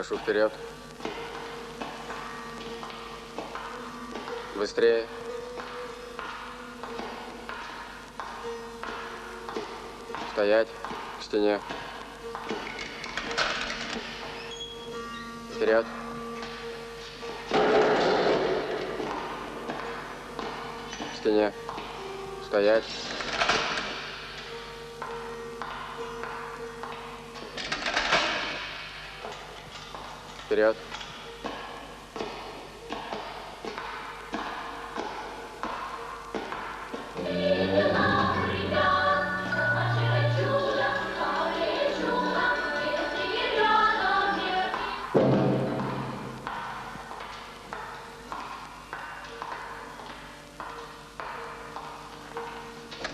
Прошу вперед. Быстрее. Стоять к стене. Вперед. К стене. Стоять. Вперед.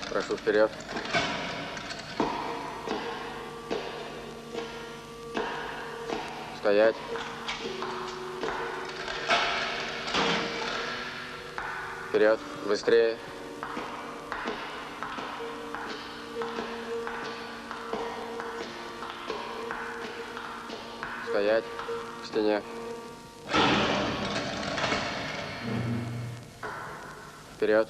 Прошу вперед. Стоять. Вперед. Быстрее. Стоять к стене. Вперед.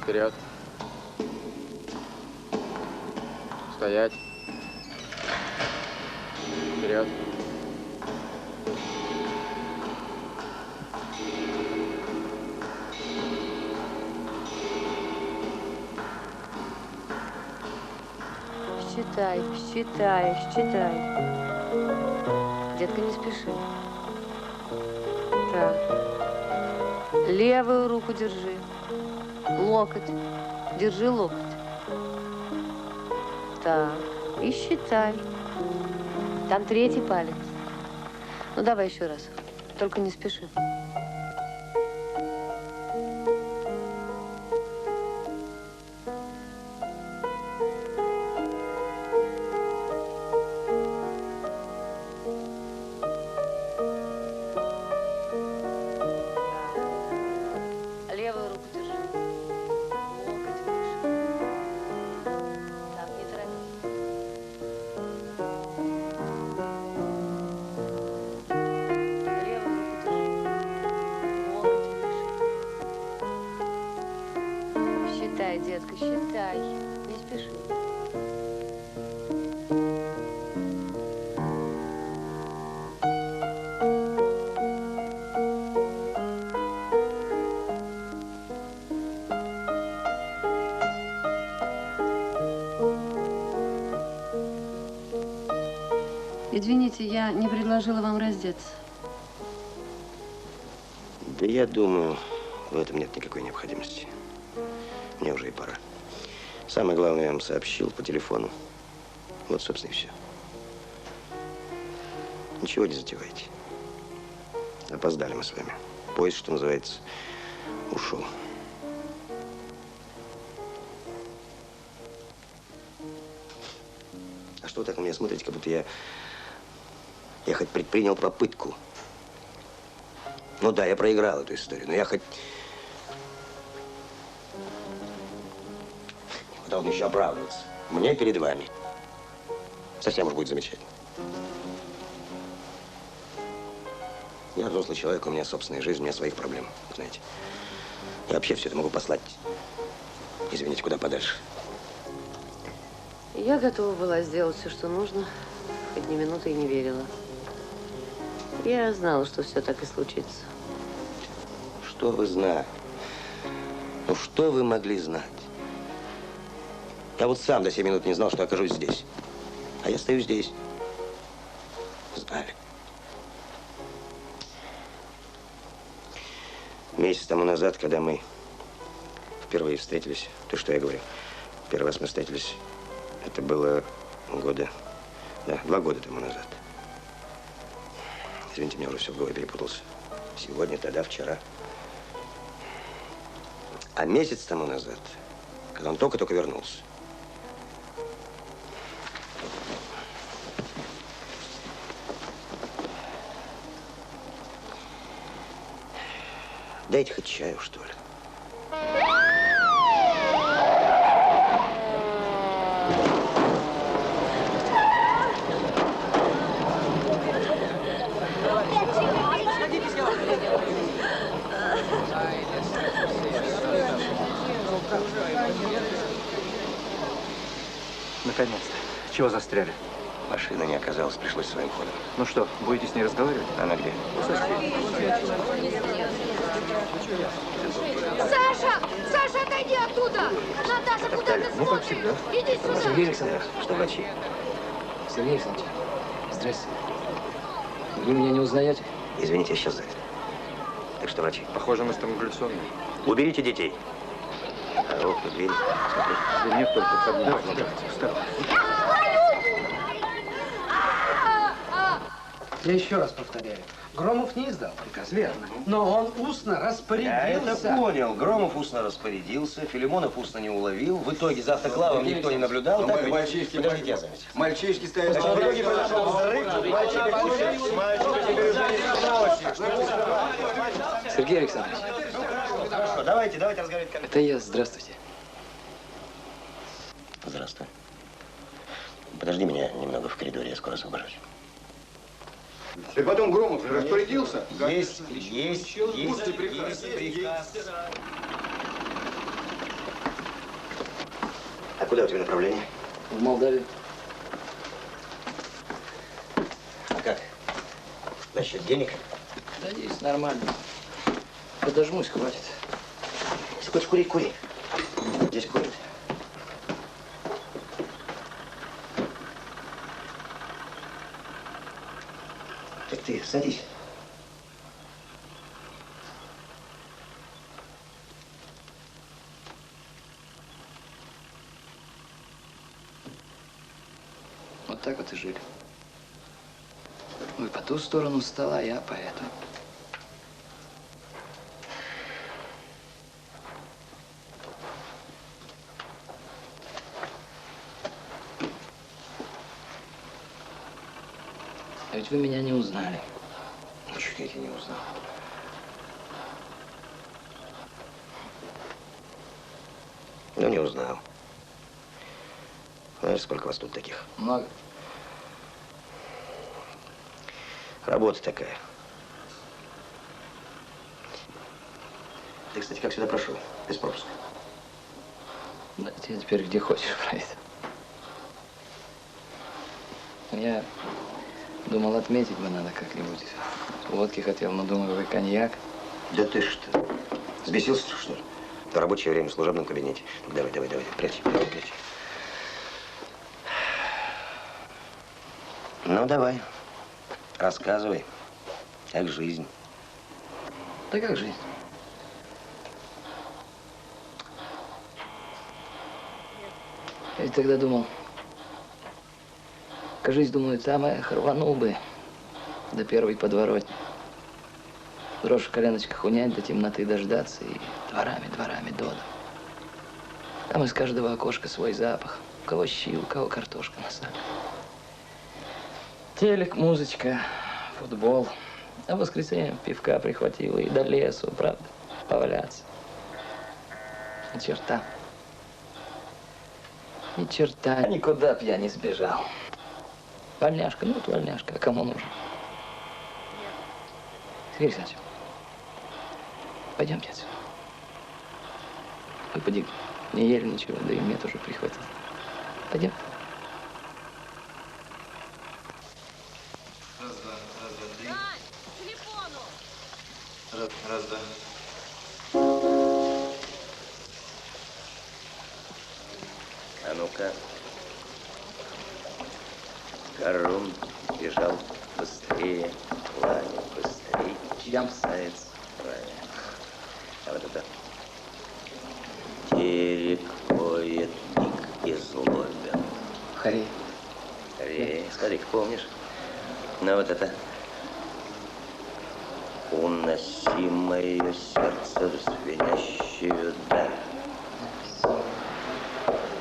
Вперед. Стоять. Вперед. Считай, считай, считай. Детка, не спеши. Так. Левую руку держи. Локоть. Держи локоть. Так. И считай. Там третий палец. Ну, давай еще раз. Только не спеши. Считай, детка, считай. Не спеши. Извините, я не предложила вам раздеться. Да я думаю, в этом нет никакой необходимости. Мне уже и пора. Самое главное, я вам сообщил по телефону. Вот, собственно, и все. Ничего не затевайте. Опоздали мы с вами. Поезд, что называется, ушел. А что вы так на меня смотрите, как будто я хоть предпринял попытку? Ну да, я проиграл эту историю, но я хоть... Должен еще оправдываться. Мне перед вами. Совсем уж будет замечательно. Я взрослый человек, у меня собственная жизнь, у меня своих проблем, знаете. Я вообще все это могу послать, извините, куда подальше. Я готова была сделать все, что нужно, хоть ни минуты и не верила. Я знала, что все так и случится. Что вы знали? Ну, что вы могли знать? Я вот сам до 7 минут не знал, что окажусь здесь. А я стою здесь. Знали. Месяц тому назад, когда мы впервые встретились, то, что я говорю, первый раз мы встретились, это было 2 года тому назад. Извините, меня уже все в голове перепутался. Сегодня, тогда, вчера. А месяц тому назад, когда он только-только вернулся, дайте хоть чаю, что ли. Наконец-то. Чего застряли? Машины не оказалось, пришлось своим ходом. Ну что, будете с ней разговаривать? Она где? Саша! Саша, отойди оттуда! Наташа, куда ты Ну, как смотришь? всегда. Иди сюда! Сергей Александрович, Что врачи? Сергей Александрович, здрасте. Вы меня не узнаете? Извините, я сейчас занят. Так что, врачи? Похоже, мы стоматологические. Уберите детей. А окна, двери. Смотри. Да нет, только входные. Давайте, осторожно. Я еще раз повторяю. Громов не издал приказ, верно. Но он устно распорядился. понял. Громов устно распорядился, Филимонов устно не уловил. В итоге за автоклавом никто не наблюдал. Так, Мальчишки, подождите, я занят. мальчишки стоят. В итоге произошел взрыв. Сергей Александрович, Хорошо, давайте разговаривать. это я, здравствуйте. Здравствуй. Подожди меня немного в коридоре, я скоро освобожусь. И потом Громов же распорядился. Есть приказ. А куда у тебя направление? В Молдавию. А как? Насчет денег? Надеюсь, нормально. Подожмусь, хватит. Если хочешь курить, кури. Здесь курят. Так ты садись. Вот так вот и жили. Вы по ту сторону стола, я по эту. А ведь вы меня не узнали. Чуть я тебя не узнал. Ну, не узнал. Знаешь, сколько вас тут таких? Много. Работа такая. Ты, кстати, как сюда прошел? Без пропуска. Да, я теперь где хочешь пройду. Я думал, отметить бы надо как-нибудь. Водки хотел, но думаю, вы коньяк. Да ты что? Сбесился, что ли? В рабочее время в служебном кабинете. Ну, давай, прячь. Ну, давай. Рассказывай, как жизнь. Да как жизнь? Я ведь тогда думал, кажись, думаю, там я рванул бы до первой подворотни. Дрожь в коленочках унять, до темноты дождаться и дворами до дома. Там из каждого окошка свой запах. У кого щи, у кого картошка на сале. Телек, музычка, футбол. А в воскресенье пивка прихватила и до лесу, правда, поваляться. Ни черта. Ни черта. Никуда б я не сбежал. Вольняшка, ну вот вольняшка, а кому нужен? Сергей Александрович, пойдемте отсюда. Вы поди, не ели ничего, да и мне тоже прихватил. Пойдем. Раз, два. А ну-ка. Корон бежал быстрее, Ваня быстрее, чем заяц. Правильно. А вот это. Терек поет, дик и злобен. Харей. Смотри-ка, помнишь? Ну вот это. Уноси мое сердце в звенящую даль.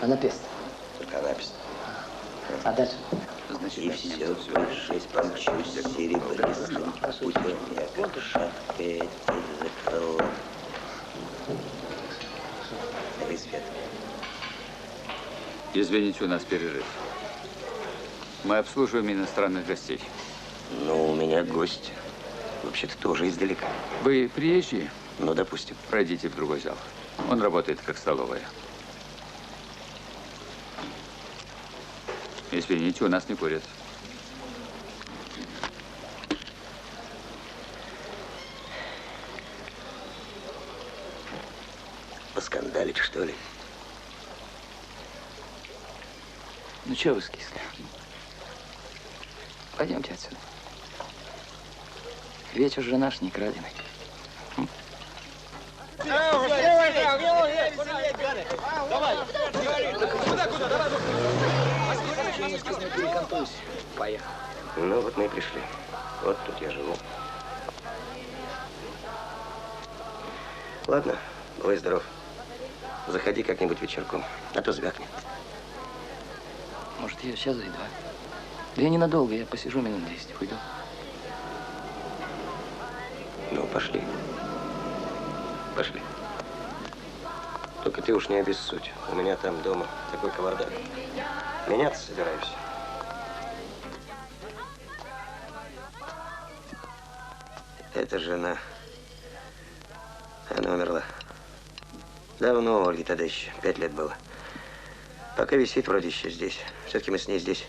А написано? Только написано. А дальше? И все выше помчусь серебристым путем, я как шапка закрыла. Это свет. Извините, у нас перерыв. Мы обслуживаем иностранных гостей. Ну, у меня гость. Вообще-то тоже издалека. Вы приезжие? Ну, допустим. Пройдите в другой зал. Он работает как столовая. Извините, у нас не курят. Поскандалить, что ли? Ну, чего вы скисли? Пойдемте отсюда. Вечер же наш не краденый. Поехали. Ну, вот мы и пришли. Вот тут я живу. Ладно, бывай здоров. Заходи как-нибудь вечерком, а то звякнет. Может, я сейчас зайду, а? Да я ненадолго, я посижу минут 10, уйду. Ну, пошли. Пошли. Только ты уж не обессудь. У меня там дома такой кавардак. Меняться собираюсь. Это жена. Она умерла. Давно, Ольге тогда еще 5 лет было. Пока висит вроде еще здесь. Все-таки мы с ней здесь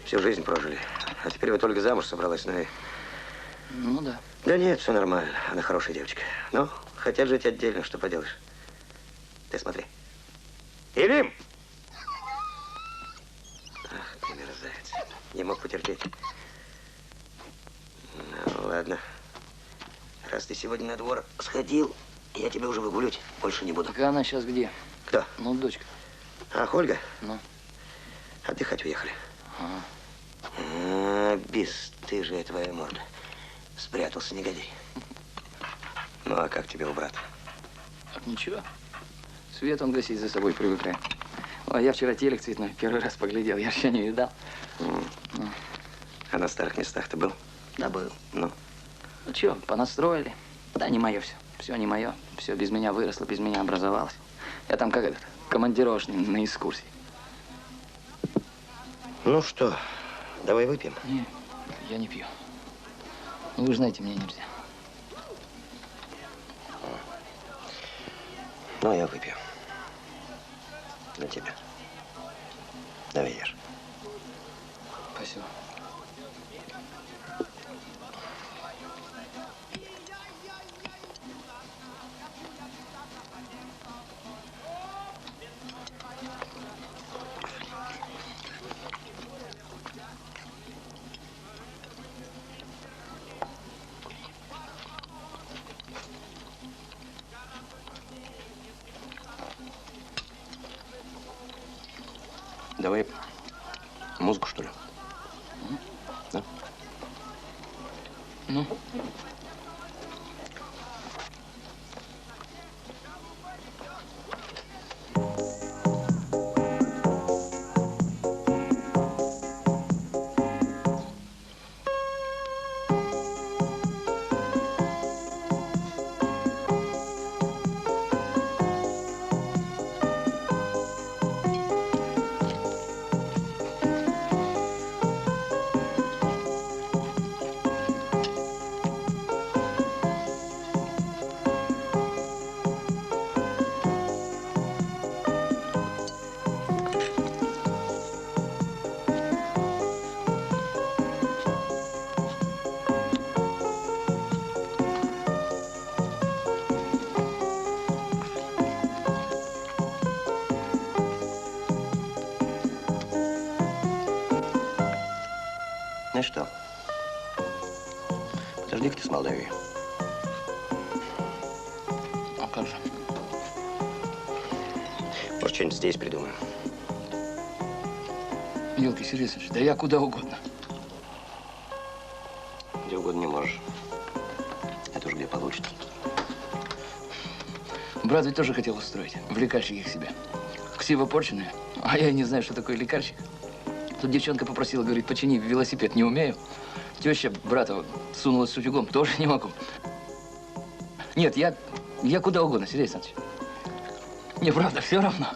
всю жизнь прожили. А теперь вот Ольга замуж собралась, ну и... Ну да. Да нет, все нормально. Она хорошая девочка. Но хотят жить отдельно, что поделаешь. Ты смотри. Илим! Ах, ты мерзавец. Не мог потерпеть. Ну, ладно. Раз ты сегодня на двор сходил, я тебя уже выгуливать больше не буду. Так она сейчас где? Кто? Ну, дочка. Ах, Ольга? Ну. Отдыхать уехали. Бесстыжая твоя морда. Спрятался, негодяй. Ну, а как тебе у брата? Так ничего. Свет он гасить за собой привыкает. А я вчера телек цветной первый раз поглядел. Я еще не видал. А на старых местах ты был? Да, был. Ну? Ну, что, понастроили. Да, не мое все. Все не мое. Все без меня выросло, без меня образовалось. Я там как этот, командировочный на экскурсии. Ну что, давай выпьем? Не, я не пью. Ну, вы же знаете, мне нельзя. Ну, я выпью. Для тебя. Давай ешь. Спасибо. Давай музыку, что ли? Да? Ну? Знаешь что? Подожди-ка ты с Молдавией. А как же? Может, что-нибудь здесь придумаем. Елки, серьезно, да я куда угодно. Где угодно не можешь. Это уж где получится. Брат ведь тоже хотел устроить в лекарщике к себе. Ксива порченая, а я и не знаю, что такое лекарщик. Тут девчонка попросила, говорит, почини велосипед, не умею. Теща брата сунулась с утюгом, тоже не могу. Нет, я куда угодно, Сергей Александрович. Мне правда все равно.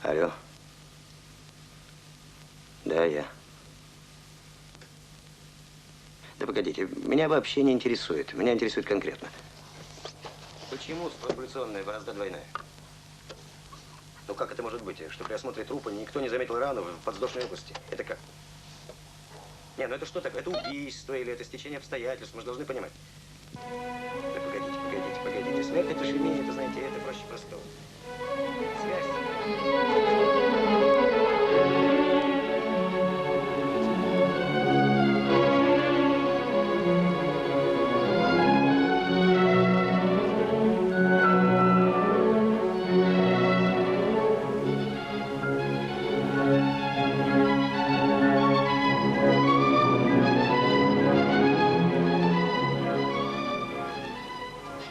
Алло. Да, я. Да погодите, меня вообще не интересует. Меня интересует конкретно. Почему странгуляционная борозда двойная? Ну как это может быть, что при осмотре трупа никто не заметил рану в подвздошной области? Это как? Не, ну это что такое? Это убийство или это стечение обстоятельств? Мы же должны понимать. Да погодите. Смерть это шемия, это, знаете, это проще простого. Связь.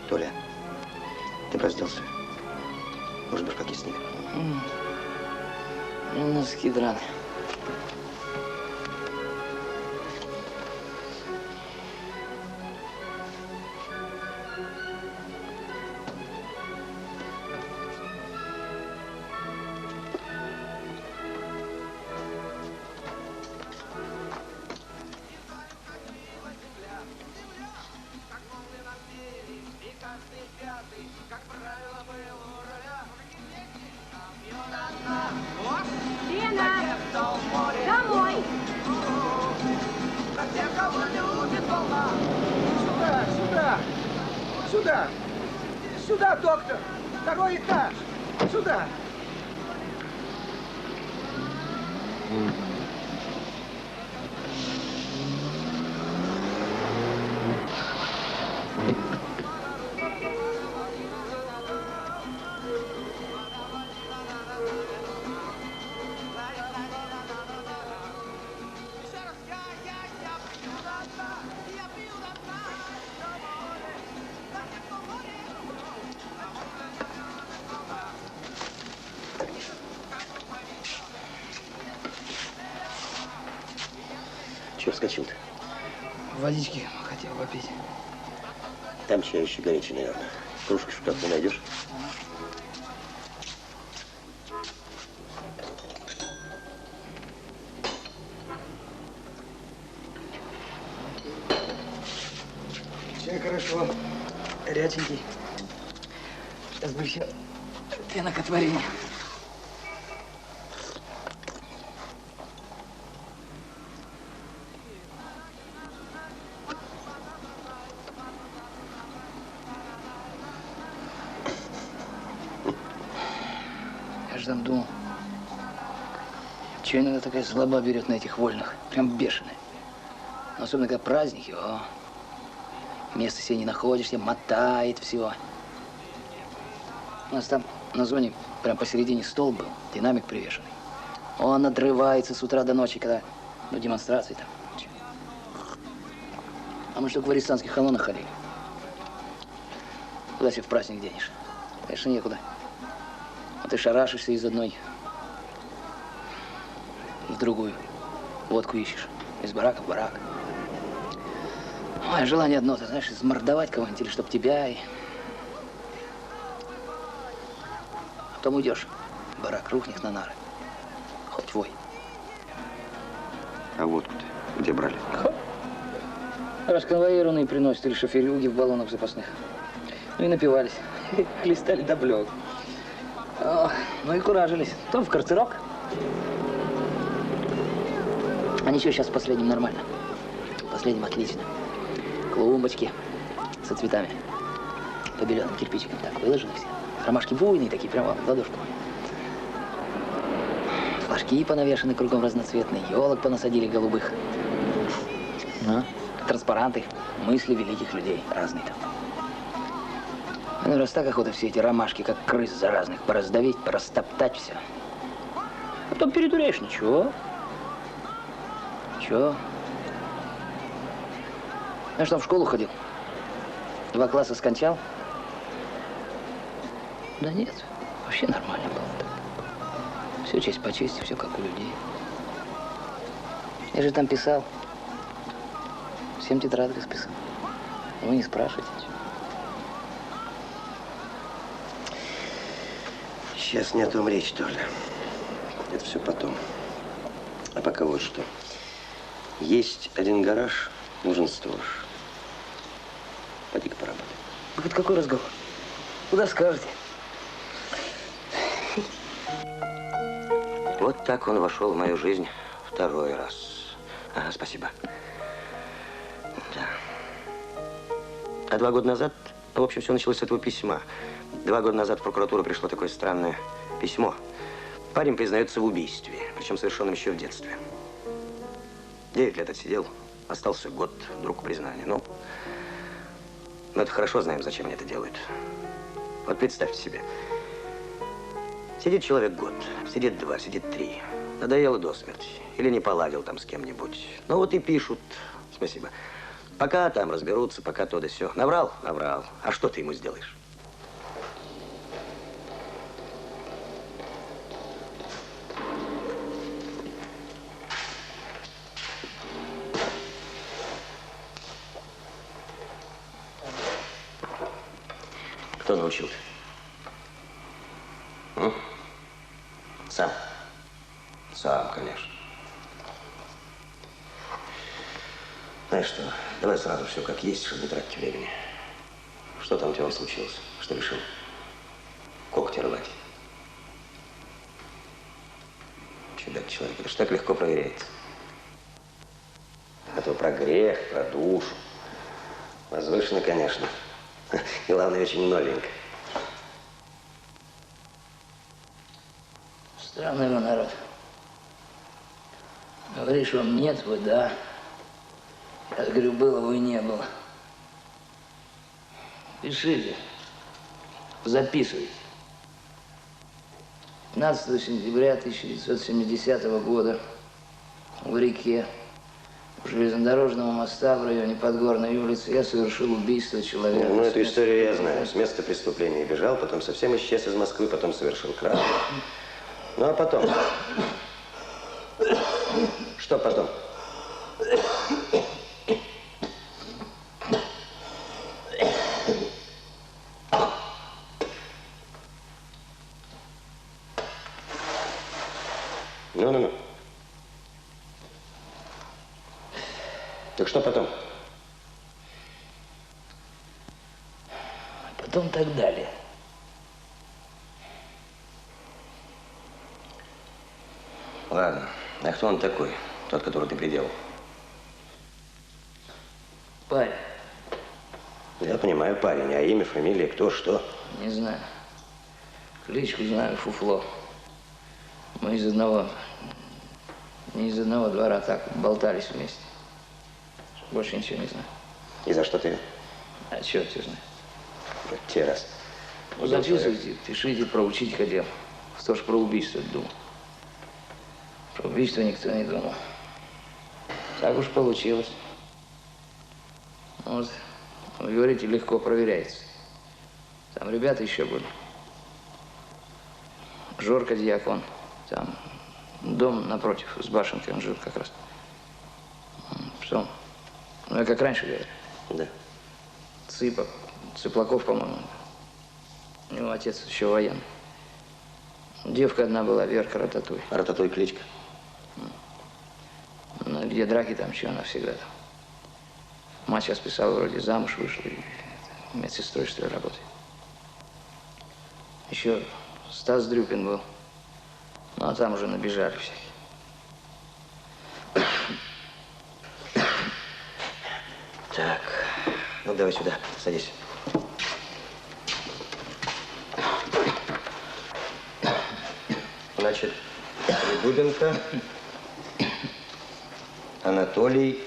Толя, ты разделся? Может, башмаки снимем? Носки драные. Сюда, доктор! Второй этаж! Сюда! Чего вскочил-то? Водички хотел попить. Там чай еще горячий, наверное. Кружку как ты найдешь? Чай хорошо. Горяченький. Сейчас бы еще пенокотворение. Я же там думал, чего иногда такая злоба берет на этих вольных, прям бешеная. Но особенно когда праздники, о, места себе не находишь, тебе мотает все. У нас там на зоне прям посередине стол был, динамик привешенный. Он надрывается с утра до ночи, когда, ну, демонстрации там. А мы же только в арестантских колоннах ходили. Куда себе в праздник денешь? Конечно, некуда. А ты шарашишься из одной в другую. Водку ищешь. Из барака в барак. Ой, желание одно, ты знаешь, измордовать кого-нибудь, или чтоб тебя и... Потом уйдешь. Барак рухнет на нары. Хоть вой. А водку-то где брали? Расконвоированные приносят или шоферюги в баллонах запасных. Ну и напивались. Хлестали до блёк. Ну и куражились. То в карцерок. А ничего, сейчас в последнем нормально. В последнем отлично. Клумбочки со цветами. Побеленным кирпичиком так выложены все. Ромашки буйные такие, прямо в ладошку. Флажки понавешаны кругом разноцветные. Елок понасадили голубых. Транспаранты. Мысли великих людей. Разные там. Ну, раз так охота все эти ромашки, как крыс заразных, пораздавить, порастоптать все. А потом передуряешь, ничего. Ничего. Знаешь, там в школу ходил. 2 класса скончал. Да нет, вообще нормально было. Все честь по чести, все как у людей. Я же там писал. Всем тетрадки списал. Вы не спрашивайте. Сейчас не о том речь, Толя. Это все потом. А пока вот что. Есть один гараж Нужен сторож. Пойди-ка поработай. Это какой разговор? Куда скажете? Вот так он вошел в мою жизнь второй раз. Ага, спасибо. Да. А 2 года назад, в общем, все началось с этого письма. 2 года назад в прокуратуру пришло такое странное письмо. Парень признается в убийстве, причем совершенном еще в детстве. 9 лет отсидел, остался год до рукопризнания. Ну, это хорошо знаем, зачем они это делают. Вот представьте себе. Сидит человек год, сидит 2, сидит 3. Надоело до смерти. Или не поладил там с кем-нибудь. Ну вот и пишут. Спасибо. Пока там разберутся, пока то да сё. Наврал? Наврал. А что ты ему сделаешь? Кто научил-то? Сам. Сам, конечно. Знаешь что, давай сразу все как есть, чтобы не тратить времени. Что там у тебя случилось? Что решил? Когти рвать. Чудак человек, это ж так легко проверяется. А то про грех, про душу. Возвышенно, конечно. И главное, очень новенько. Странный вы народ. Говоришь, вам нет, вы да. Я говорю, было, вы не было. Пишите. Записывайте. 15 сентября 1970 года в реке у железнодорожного моста в районе Подгорной улицы я совершил убийство человека. Ну, эту историю я знаю. С места преступления бежал, потом совсем исчез из Москвы, потом совершил кражу. Ну, а потом? Что потом? Ну. Так что потом? Потом так далее. Ладно. А кто он такой? Тот, который ты приделал? Парень. Я понимаю, парень. А имя, фамилия, кто, что? Не знаю. Кличку знаю, Фуфло. Мы не из одного двора так болтались вместе. Больше ничего не знаю. И за что ты? А черт его знает. Вот те раз. Ну, записывайте, пишите, проучить хотел. Кто ж про убийство думал? Про убийство никто не думал. Так уж получилось. Вот, вы говорите, легко проверяется. Там ребята еще были. Жорка Дьякон. Там дом напротив, с башенкой он жил как раз. Потом, ну, я как раньше говорю. Да. Цыплаков, по-моему. У него отец еще военный. Девка одна была, Верка Рататуй. Рататуй кличка? Ну, где драки, там чего, она всегда там. Мать сейчас писала, вроде замуж вышла и медсестрой, что ли, работает. Еще Стас Дрюпин был. Ну, а там уже набежали всякие. Так, ну давай сюда, садись. Значит, Придубенко, Анатолий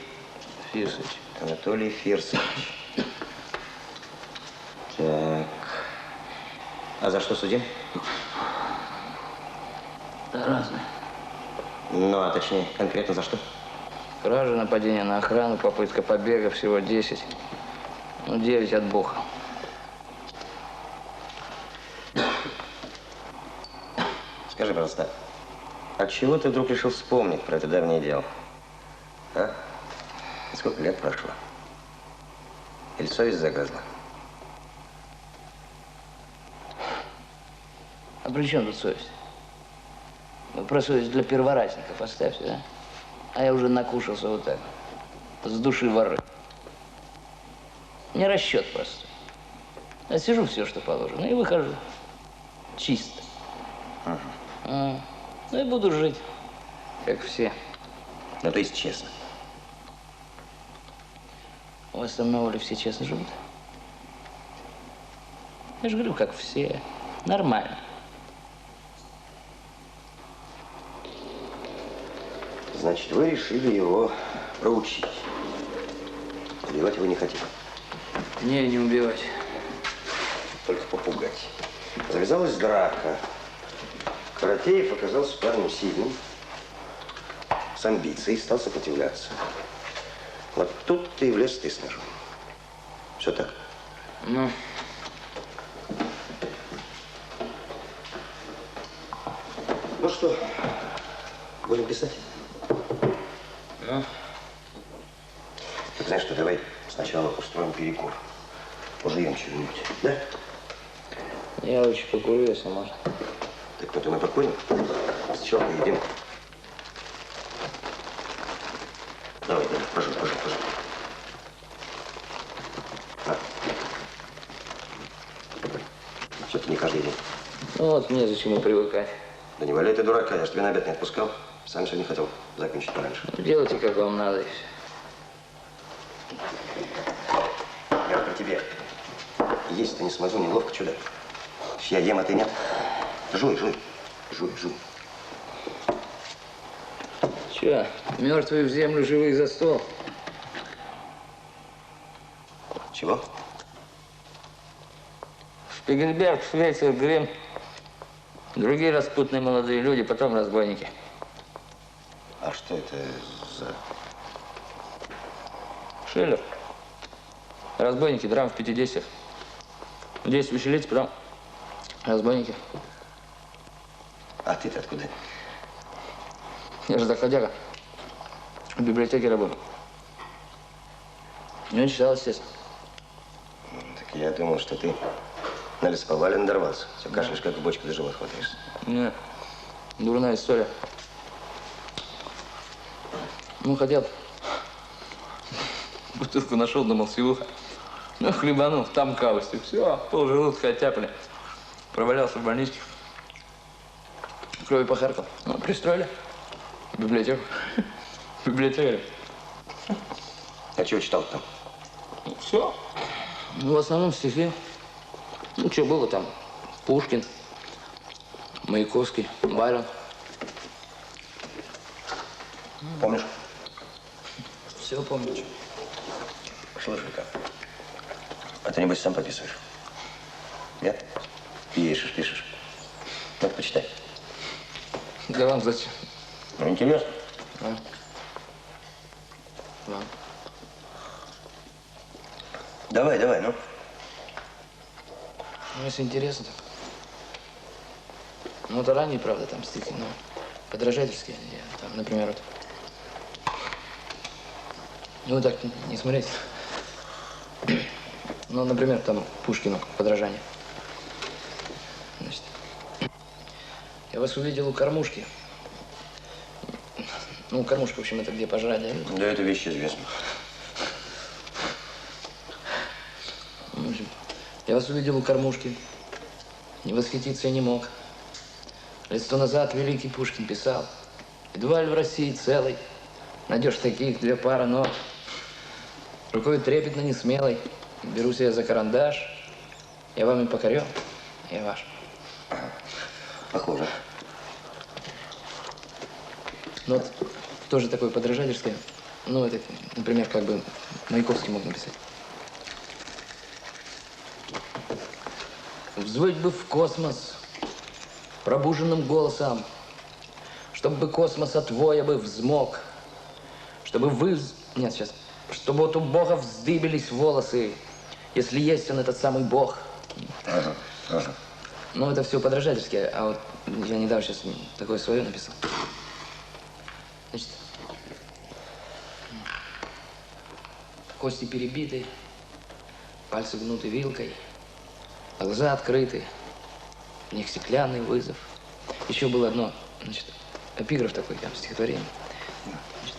Фирсович. Анатолий Фирсович. Так. А за что судим? Да разные. Ну, а точнее, конкретно за что? Кража, нападение на охрану, попытка побега, всего 10. Ну, 9 от Бога. Скажи, пожалуйста, от чего ты вдруг решил вспомнить про это давнее дело? А? Сколько лет прошло? Или совесть загрызла? А при чем тут совесть? Вы про совесть для перворазников оставьте, да? А я уже накушался вот так. с души воры. Не расчет просто. Я сижу все, что положено, и выхожу. Чисто. Ну и буду жить, как все. Ну, то есть честно. У вас там на воле все честно живут? Я же говорю, как все. Нормально. Значит, вы решили его проучить. Убивать его не хотели. Не убивать. Только попугать. Завязалась драка. Каратеев оказался парнем сильным, с амбицией, стал сопротивляться. Вот тут-то и влез ты с ножом. Все так? Ну. Ну что, будем писать? Ну. Так знаешь что, давай сначала устроим перекур. Пожуем чего-нибудь, да? Я лучше покурю, если можно. Так потом и покурим. Сначала поедим. Давай, пожуй. Все-таки не каждый день. Ну вот мне зачем и привыкать. Да не валяй ты дурака, я ж тебя на обед не отпускал. Сам сегодня хотел закончить пораньше. Делайте, как вам надо. Я про тебя. Есть-то не смогу, неловко, чудо. Я ем, а ты нет. Жуй. Че, мертвые в землю, живые за стол? Чего? Шпигельберг, Швейцер, Грим. Другие распутные молодые люди, потом разбойники. А что это за... Шиллер. Разбойники, драма в 50-х. 10 веселить, потом разбойники. А ты-то откуда? Я же доходяга. В библиотеке работаю. Не читал, естественно. Так я думал, что ты на лесоповале надорвался. Все кашляешь, как в бочку за живот хватаешься. Нет, дурная история. Ну, хотел. Бутылку нашел, думал, сивуха. Ну, хлебанул, там кавости. Все, полжелудка оттяпали. Провалялся в больничке. Крови похаркал. Ну, пристроили. В библиотеку. Библиотекарь. А чего читал там? Все. Ну, в основном стихи. Ну, что было там? Пушкин, Маяковский, Байрон. Помнишь? Все помню. Слушай-ка, а ты, небось, сам пописываешь? Нет? Пишешь. Ну, почитай. Да вам зачем? Ну, интересно. Вам. Давай, ну. Ну, если интересно, так. Ну, это ранние, правда, там стихи, но подражательские. Там, например, вот. Ну, так не смотреть. Ну, например, там Пушкину подражание. Значит, я вас увидел у кормушки. Ну, кормушка, в общем, это где пожрать, да? Да, это вещь известна. В общем, я вас увидел у кормушки. Не восхититься я не мог. Лет 100 назад великий Пушкин писал: едва ли в России целой найдешь таких 2 пары ног. Рукой трепетно не смелой беру себя за карандаш. Я вами покорен, я ваш. Похоже. Ну вот тоже такое подражательское. Ну, это, например, как бы Маяковский мог написать. Взвыть бы в космос пробуженным голосом, чтобы космос от воя бы взмок, чтобы Нет, сейчас. Чтобы вот у Бога вздыбились волосы, если есть он этот самый Бог. Ага. Ну, это все подражательские, а вот я недавно сейчас такое свое написал. Значит, кости перебиты, пальцы гнуты вилкой, а глаза открыты, в них стеклянный вызов. Еще было одно, значит, эпиграф такой, там, стихотворение. Значит,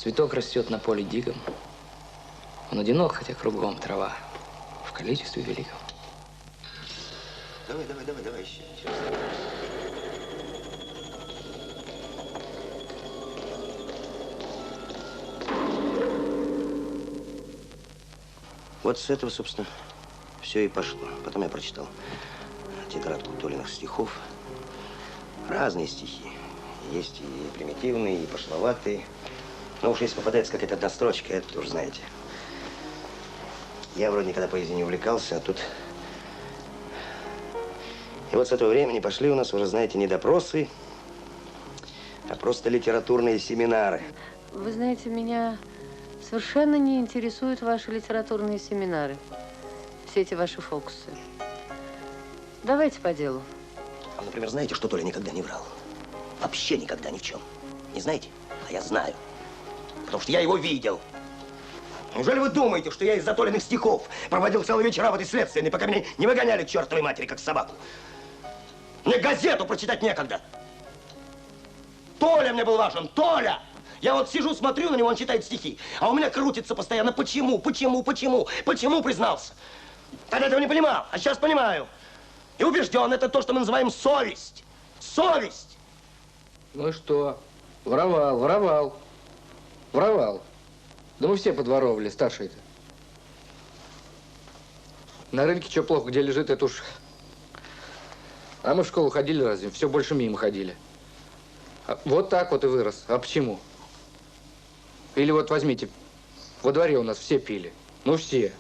Цветок растет на поле диком. Он одинок, хотя кругом трава. В количестве великом. Давай еще. Вот с этого, собственно, все и пошло. Потом я прочитал тетрадку Толиных стихов. Разные стихи. Есть и примитивные, и пошловатые. Но уж если попадается какая-то одна строчка, это уж знаете. Я вроде никогда поэзией не увлекался, а тут… И вот с этого времени пошли у нас, уже знаете, не допросы, а просто литературные семинары. Вы знаете, меня совершенно не интересуют ваши литературные семинары. Все эти ваши фокусы. Давайте по делу. А, например, знаете, что Толя никогда не врал? Вообще никогда ни в чем. Не знаете? А я знаю. Потому что я его видел. Неужели вы думаете, что я из-за Толиных стихов проводил целые вечера в этой следственной, пока меня не выгоняли к чертовой матери, как собаку? Мне газету прочитать некогда. Толя мне был важен, Толя! Я вот сижу, смотрю на него, он читает стихи, а у меня крутится постоянно. Почему признался? Тогда этого не понимал, а сейчас понимаю. И убежден, это то, что мы называем совесть. Совесть! Ну и что? Воровал. Да мы все подворовывали, старшие-то. На рынке что плохо, где лежит, это уж… А мы в школу ходили разве? Все больше мимо ходили. Вот так вот и вырос. А почему? Или вот возьмите, во дворе у нас все пили. Ну все.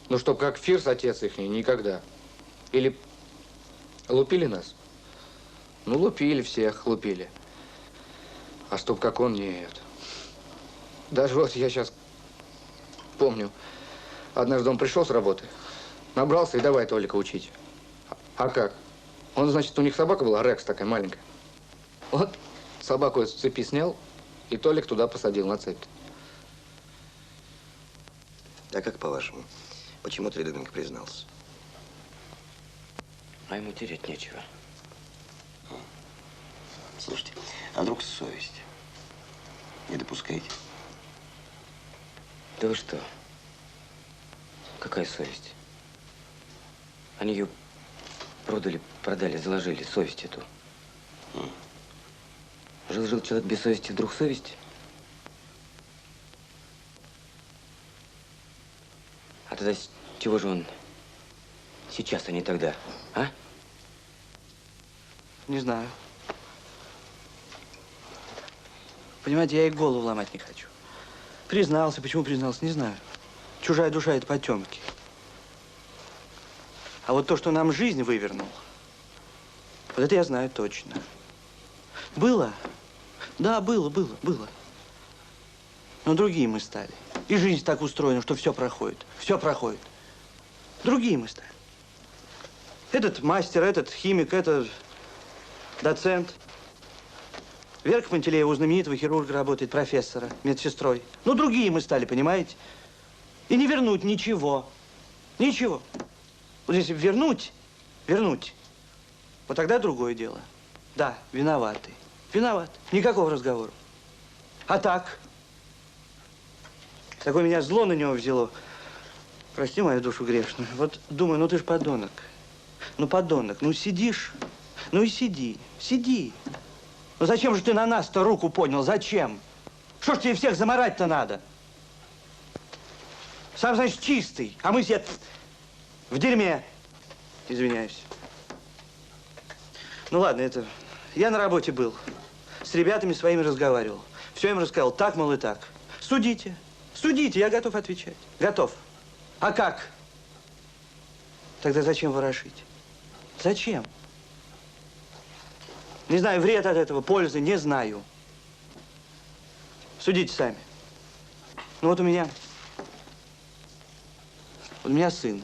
Ну чтоб как Фирс, отец их, никогда. Или лупили нас? Ну лупили всех, лупили. А чтоб как он, нет. Даже вот я сейчас помню, однажды он пришел с работы, набрался и давай Толика учить. А как? Он, значит, у них собака была, Рекс такая маленькая. Вот собаку с цепи снял, и Толик туда посадил на цепь. А как по-вашему, почему Тридубенко признался? А ему терять нечего. Слушайте, а вдруг совесть? Не допускаете? Да вы что? Какая совесть? Они ее продали, заложили, совесть эту. Жил человек без совести, вдруг совесть? А тогда с чего же он сейчас, а не тогда, а? Не знаю. Понимаете, я и голову ломать не хочу. Признался, почему признался, не знаю. Чужая душа – это потемки. А вот то, что нам жизнь вывернул, вот это я знаю точно. Было? Да, было. Но другие мы стали. И жизнь так устроена, что все проходит. Другие мы стали. Этот мастер, этот химик, этот доцент. Верка Пантелеева у знаменитого хирурга работает, профессора, медсестрой. Ну, другие мы стали, понимаете? И не вернуть ничего. Ничего. Вот если вернуть, вот тогда другое дело. Да, виноваты. Никакого разговора. А так? Такое меня зло на него взяло. Прости мою душу грешную. Вот думаю, ну ты ж подонок. Ну сидишь, ну и сиди. Ну зачем же ты на нас-то руку поднял? Зачем? Что ж тебе всех заморать-то надо? Сам, значит, чистый, а мы все в дерьме. Извиняюсь. Ну ладно, это… Я на работе был. С ребятами своими разговаривал. Все им рассказал, так, мол, и так. Судите, я готов отвечать. Готов. А как? Тогда зачем ворошить? Зачем? Не знаю, вред от этого, пользы, не знаю. Судите сами. Ну вот у меня сын.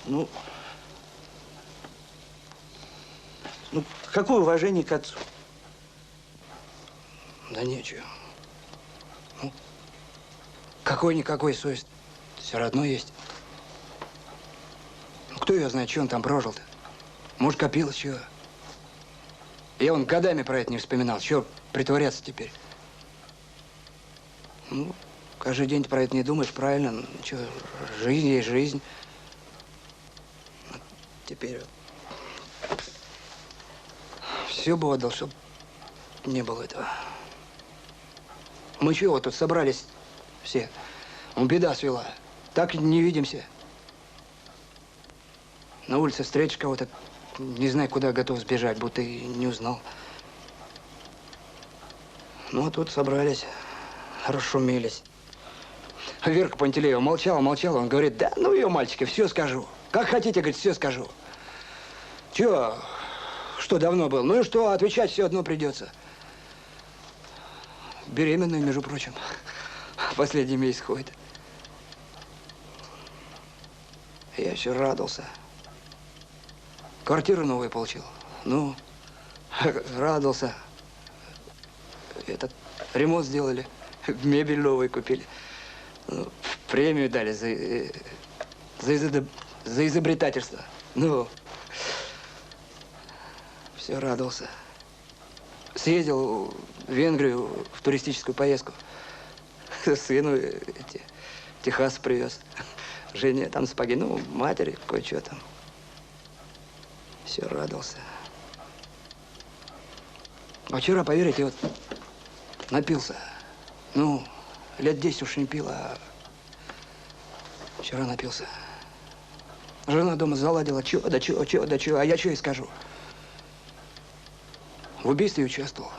Ну, какое уважение к отцу? Да нечего. Ну, какой-никакой совесть все равно есть. Ну, кто ее знает, что он там прожил-то? Может, копилось чего? Я он годами про это не вспоминал. Чего притворяться теперь? Ну, каждый день ты про это не думаешь, правильно? Ну, что, жизнь есть жизнь. Теперь все бы отдал, чтобы не было этого. Мы чего тут собрались все? Беда свела. Так не видимся. На улице встретишь кого-то, не знаю, куда готов сбежать, будто и не узнал. Ну, а тут собрались, расшумелись. Верка Пантелеева молчала, он говорит, да ну ее, мальчики, все скажу. Как хотите, говорит, все скажу. Чего? Что давно был? Ну и что, отвечать все одно придется. Беременная, между прочим, последний месяц ходит. Я все радовался. Квартиру новую получил. Ну, радовался. Этот ремонт сделали, мебель новую купили. Ну, премию дали за изобретательство. Ну, все радовался. Съездил в Венгрию в туристическую поездку. Сыну Техас привез. Жене там сапоги, ну, матери, кое-что там. Все радовался. А вчера, поверите, вот напился. Ну, лет 10 уж не пил, а вчера напился. Жена дома заладила, чего, а я что ей скажу? В убийстве участвовал.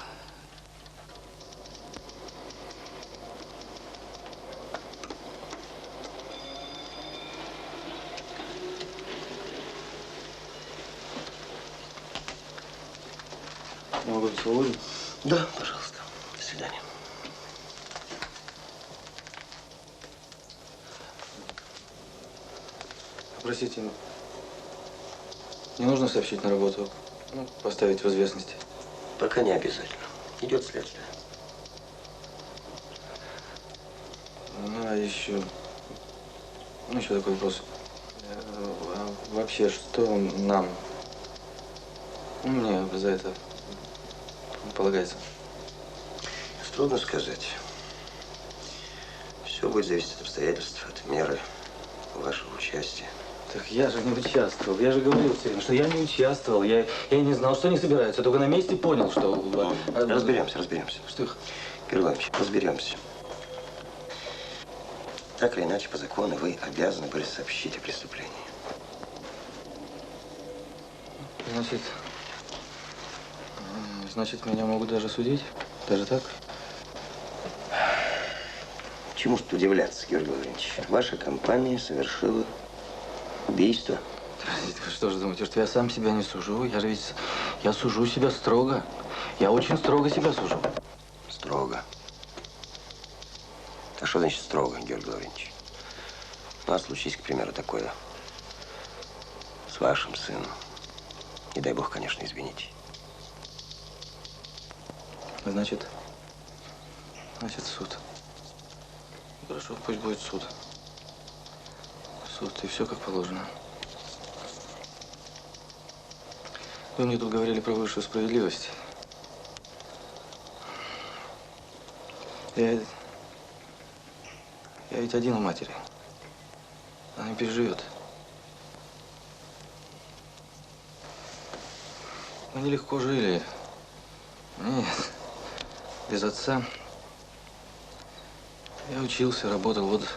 Могу быть свободен? Да, пожалуйста. До свидания. Простите, не нужно сообщить на работу, ну, поставить в известность? Пока не обязательно. Идет следствие. Ну, а еще такой вопрос. А вообще, что нам, мне за это полагается? Трудно сказать. Все будет зависеть от обстоятельств, от меры вашего участия. Так я же не участвовал. Я же говорил все время, что я не участвовал. Я не знал, что они собираются. Только на месте понял, что… Разберемся. Что их? Кириллович, разберемся. Так или иначе, по закону вы обязаны были сообщить о преступлении. Значит, меня могут даже судить? Даже так? Чему ж тут удивляться, Георгий Лаврентьевич? Ваша компания совершила убийство. Вы что же думаете, что я сам себя не сужу? Я сужу себя строго. Я очень строго себя сужу. Строго. А что значит строго, Георгий Лаврентьевич? У нас случись, к примеру, такое с вашим сыном. Не дай бог, конечно, извините. Значит, суд. Хорошо, пусть будет суд. Суд, и все как положено. Вы мне тут говорили про высшую справедливость. Я ведь один у матери. Она не переживет. Мы нелегко жили. Нет. Без отца. Я учился, работал, вот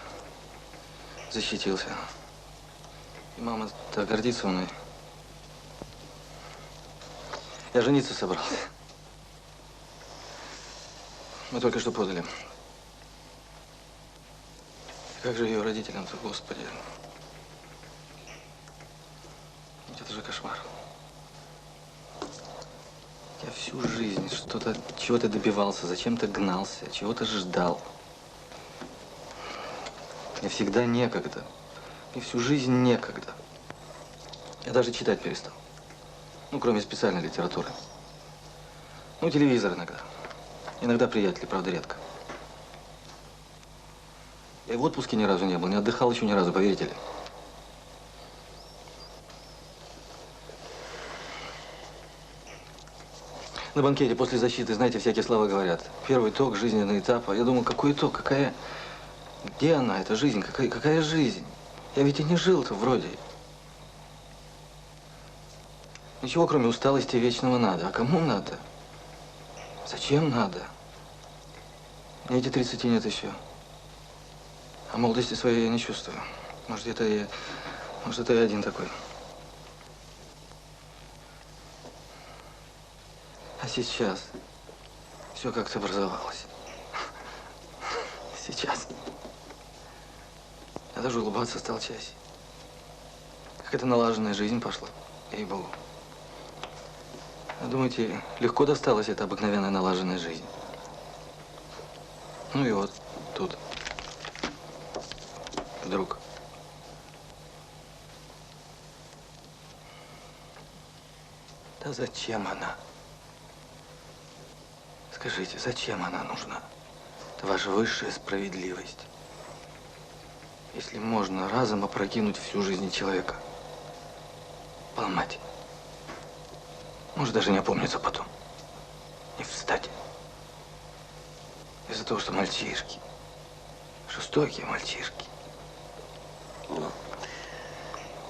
защитился. И мама так гордится мной. Я жениться собрался. Мы только что подали. Как же ее родителям-то, Господи. Это же кошмар. Я всю жизнь чего-то добивался, зачем-то гнался, чего-то ждал. Мне всегда некогда. Мне всю жизнь некогда. Я даже читать перестал. Ну, кроме специальной литературы. Ну, телевизор иногда. Иногда приятели, правда, редко. Я и в отпуске ни разу не был, не отдыхал еще ни разу, поверите ли. На банкете после защиты, знаете, всякие слова говорят. Первый итог жизненного этапа. Я думал, какой итог, какая… Где она, эта жизнь, какая жизнь? Я ведь и не жил-то вроде. Ничего, кроме усталости вечного надо. А кому надо? Зачем надо? Мне эти 30 нет еще. А молодости своей я не чувствую. Может, это я один такой. А сейчас все как-то образовалось. Сейчас. Я даже улыбаться стал чаще. Какая-то налаженная жизнь пошла, ей-богу. Думаете, легко досталась эта обыкновенная налаженная жизнь? Ну и вот тут. Вдруг. Да зачем она? Скажите, зачем она нужна? Это ваша высшая справедливость. Если можно разом опрокинуть всю жизнь человека. Поломать. Может, даже не опомниться потом. Не встать. Из-за того, что мальчишки. Жестокие мальчишки. Ну,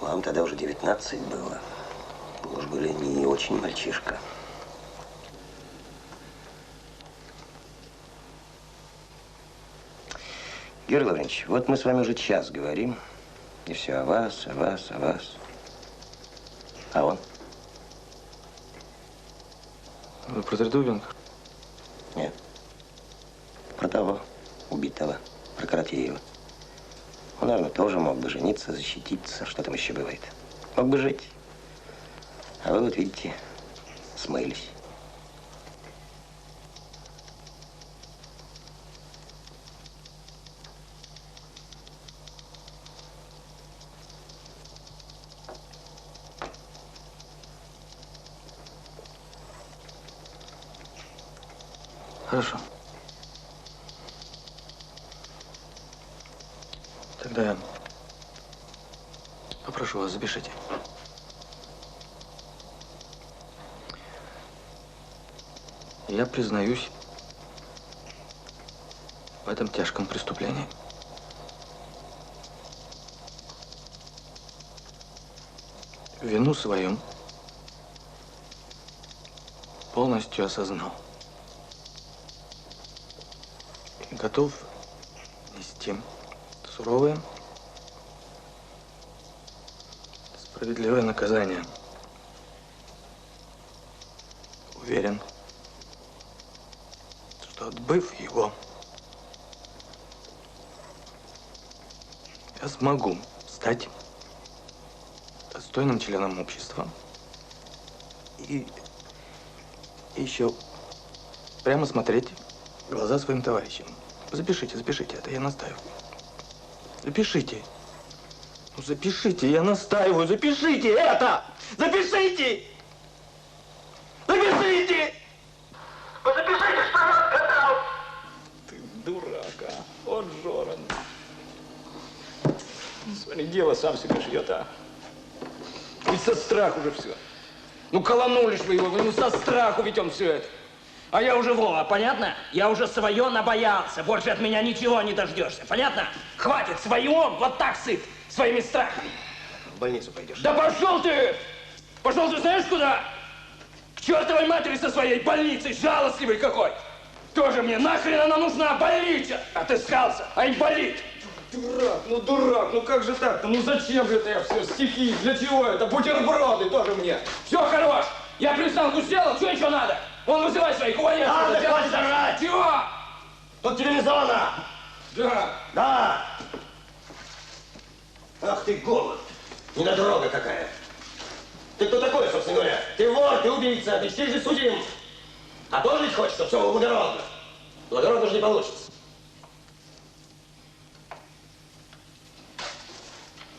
вам тогда уже 19 было. Вы уж были не очень мальчишка. Георгий Лаврентьевич, вот мы с вами уже час говорим. И все о вас, о вас, о вас. А он? Вы про Тридубенко? Нет. Про того, убитого, про Каратеева. Он, наверное, тоже мог бы жениться, защититься, что там еще бывает. Мог бы жить. А вы вот видите, смылись. Хорошо. Тогда я попрошу вас, запишите. Я признаюсь в этом тяжком преступлении. Вину свою полностью осознал. И готов нести суровое, справедливое наказание. Уверен, что отбыв его, я смогу стать достойным членом общества и еще прямо смотреть в глаза своим товарищам. Запишите, запишите, это я настаиваю. Запишите. Ну, запишите, я настаиваю, запишите это! Запишите! Запишите! Вы запишите, что я сказал! Ты дурак, а? Вот Жора. Смотри, дело сам себе шьет, а? И со страху уже все. Ну, колонули ж вы его, ну, со страху ведь он все это. А я уже, Вова, понятно? Я уже свое набоялся. Больше от меня ничего не дождешься. Понятно? Хватит, своего, вот так сыт, своими страхами. В больницу пойдешь. Да пошел ты! Пошел ты знаешь куда? К чертовой матери со своей больницей, жалостливый какой! Тоже мне нахрен она нужна, больница! Отыскался, а инвалид! Дурак, ну как же так-то? Ну зачем же это я все, стихи, для чего это? Бутерброды тоже мне. Все, хорош, я приставку сделал, что еще надо? Вон, вызывай своих, увольняй. Надо, хватит орать! Чего? Тут телевизора! Да. Да! Ах ты, голод! Недодорога какая! Ты кто такой, собственно говоря? Ты вор, ты убийца, ты же судим! А тоже ведь хочешь, чтобы все было благородно? Благородно же не получится.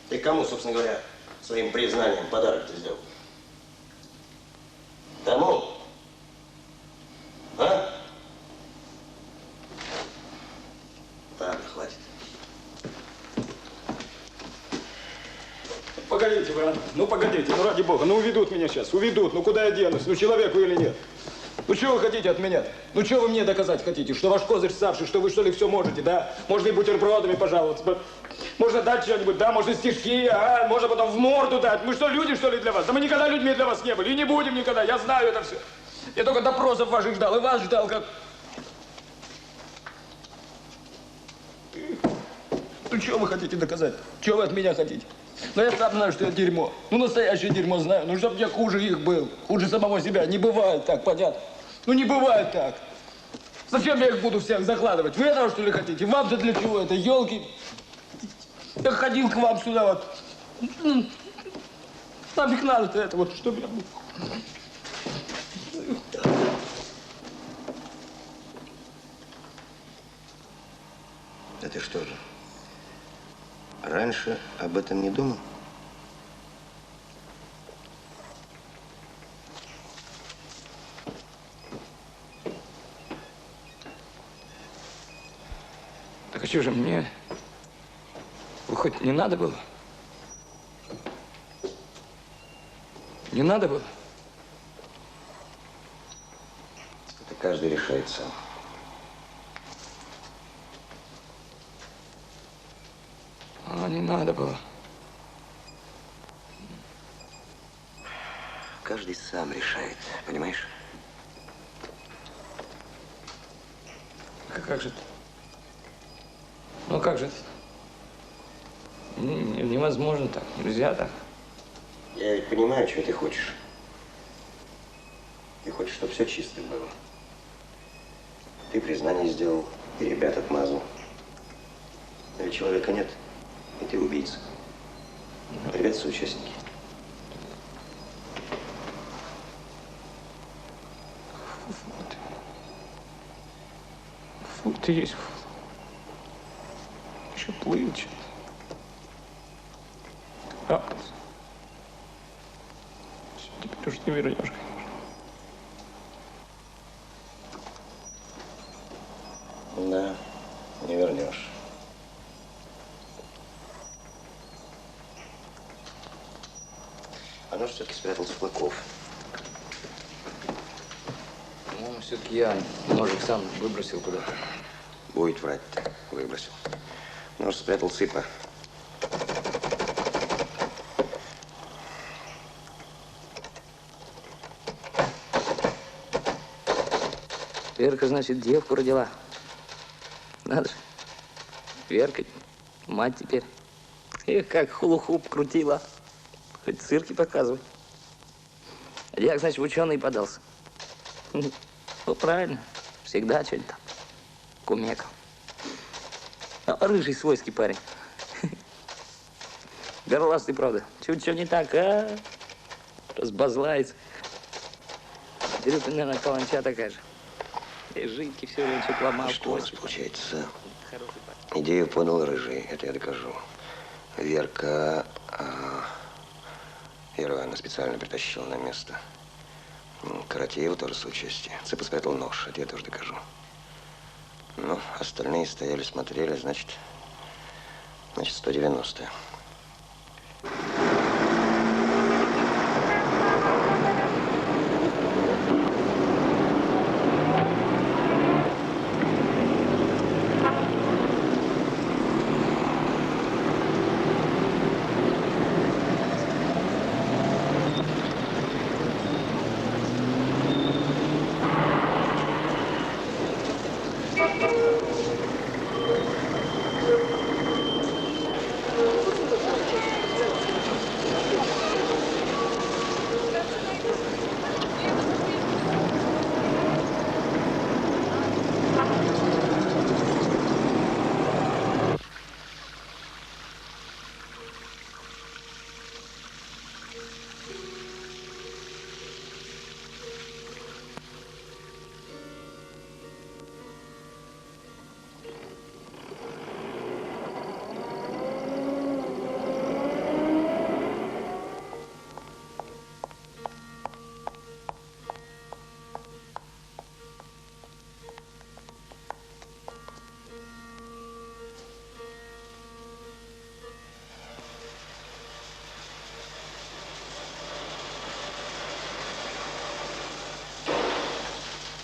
Ты кому, собственно говоря, своим признанием подарок-то сделал? Кому? А? Ладно, хватит. Погодите вы, ну погодите, ну ради бога, ну уведут меня сейчас, уведут, ну куда я денусь, ну человек вы или нет? Ну, что вы хотите от меня? Ну, что вы мне доказать хотите? Что ваш козырь ставший, что вы, что ли, все можете, да? Можно и бутербродами пожаловаться. Можно дать что-нибудь, да? Можно стишки, а? Можно потом в морду дать. Мы что, люди, что ли, для вас? Да мы никогда людьми для вас не были. И не будем никогда. Я знаю это все. Я только допросов ваших ждал. И вас ждал, как... Ну, что вы хотите доказать? Что вы от меня хотите? Ну, я сам знаю, что я дерьмо. Ну, настоящее дерьмо знаю. Ну, чтоб я хуже их был. Хуже самого себя. Не бывает так, понятно? Ну, не бывает так. Зачем я их буду всех закладывать? Вы этого, что ли, хотите? Вам-то для чего это? Елки. Я ходил к вам сюда вот. Нафиг надо-то это вот, чтобы я был. Да ты что же? Раньше об этом не думал? Так а что же мне? Хоть не надо было? Не надо было? Это каждый решает сам. А, не надо было. Каждый сам решает, понимаешь? А как же это? Ну как же это? Невозможно так, нельзя так. Я ведь понимаю, чего ты хочешь. Ты хочешь, чтобы все чисто было. Ты признание сделал, и ребят отмазал. Но ведь человека нет, и ты убийца. Ребята соучастники. Фу, ты есть. Еще плыл что-то. А, теперь уже не вернешь, конечно. Да, не вернешь. А нож все-таки спрятался в Клыков. Ну, все-таки я ножик сам выбросил куда-то. Будет врать-то, выбросил. Нож спрятал Цыпа. Верка, значит, девку родила. Надо же. Верка, мать теперь. Эх, как хулу-хуп крутила. Хоть цирки показывай. А я, значит, в ученый подался. Ну, правильно. Всегда что-нибудь там. Кумекал. Ну, рыжий свойский парень. Горластый, правда. Чуть-чуть не так, а? Разбазлается. Дерюта, наверное, каланча такая же. И жидкий все время что-то ломал. Что у нас получается? Идею подал Рыжий, это я докажу. Верка... Веру Ивановну специально притащила на место. Каратеева тоже соучастие. Цыпа спрятал нож, это я тоже докажу. Ну, остальные стояли, смотрели, значит 190.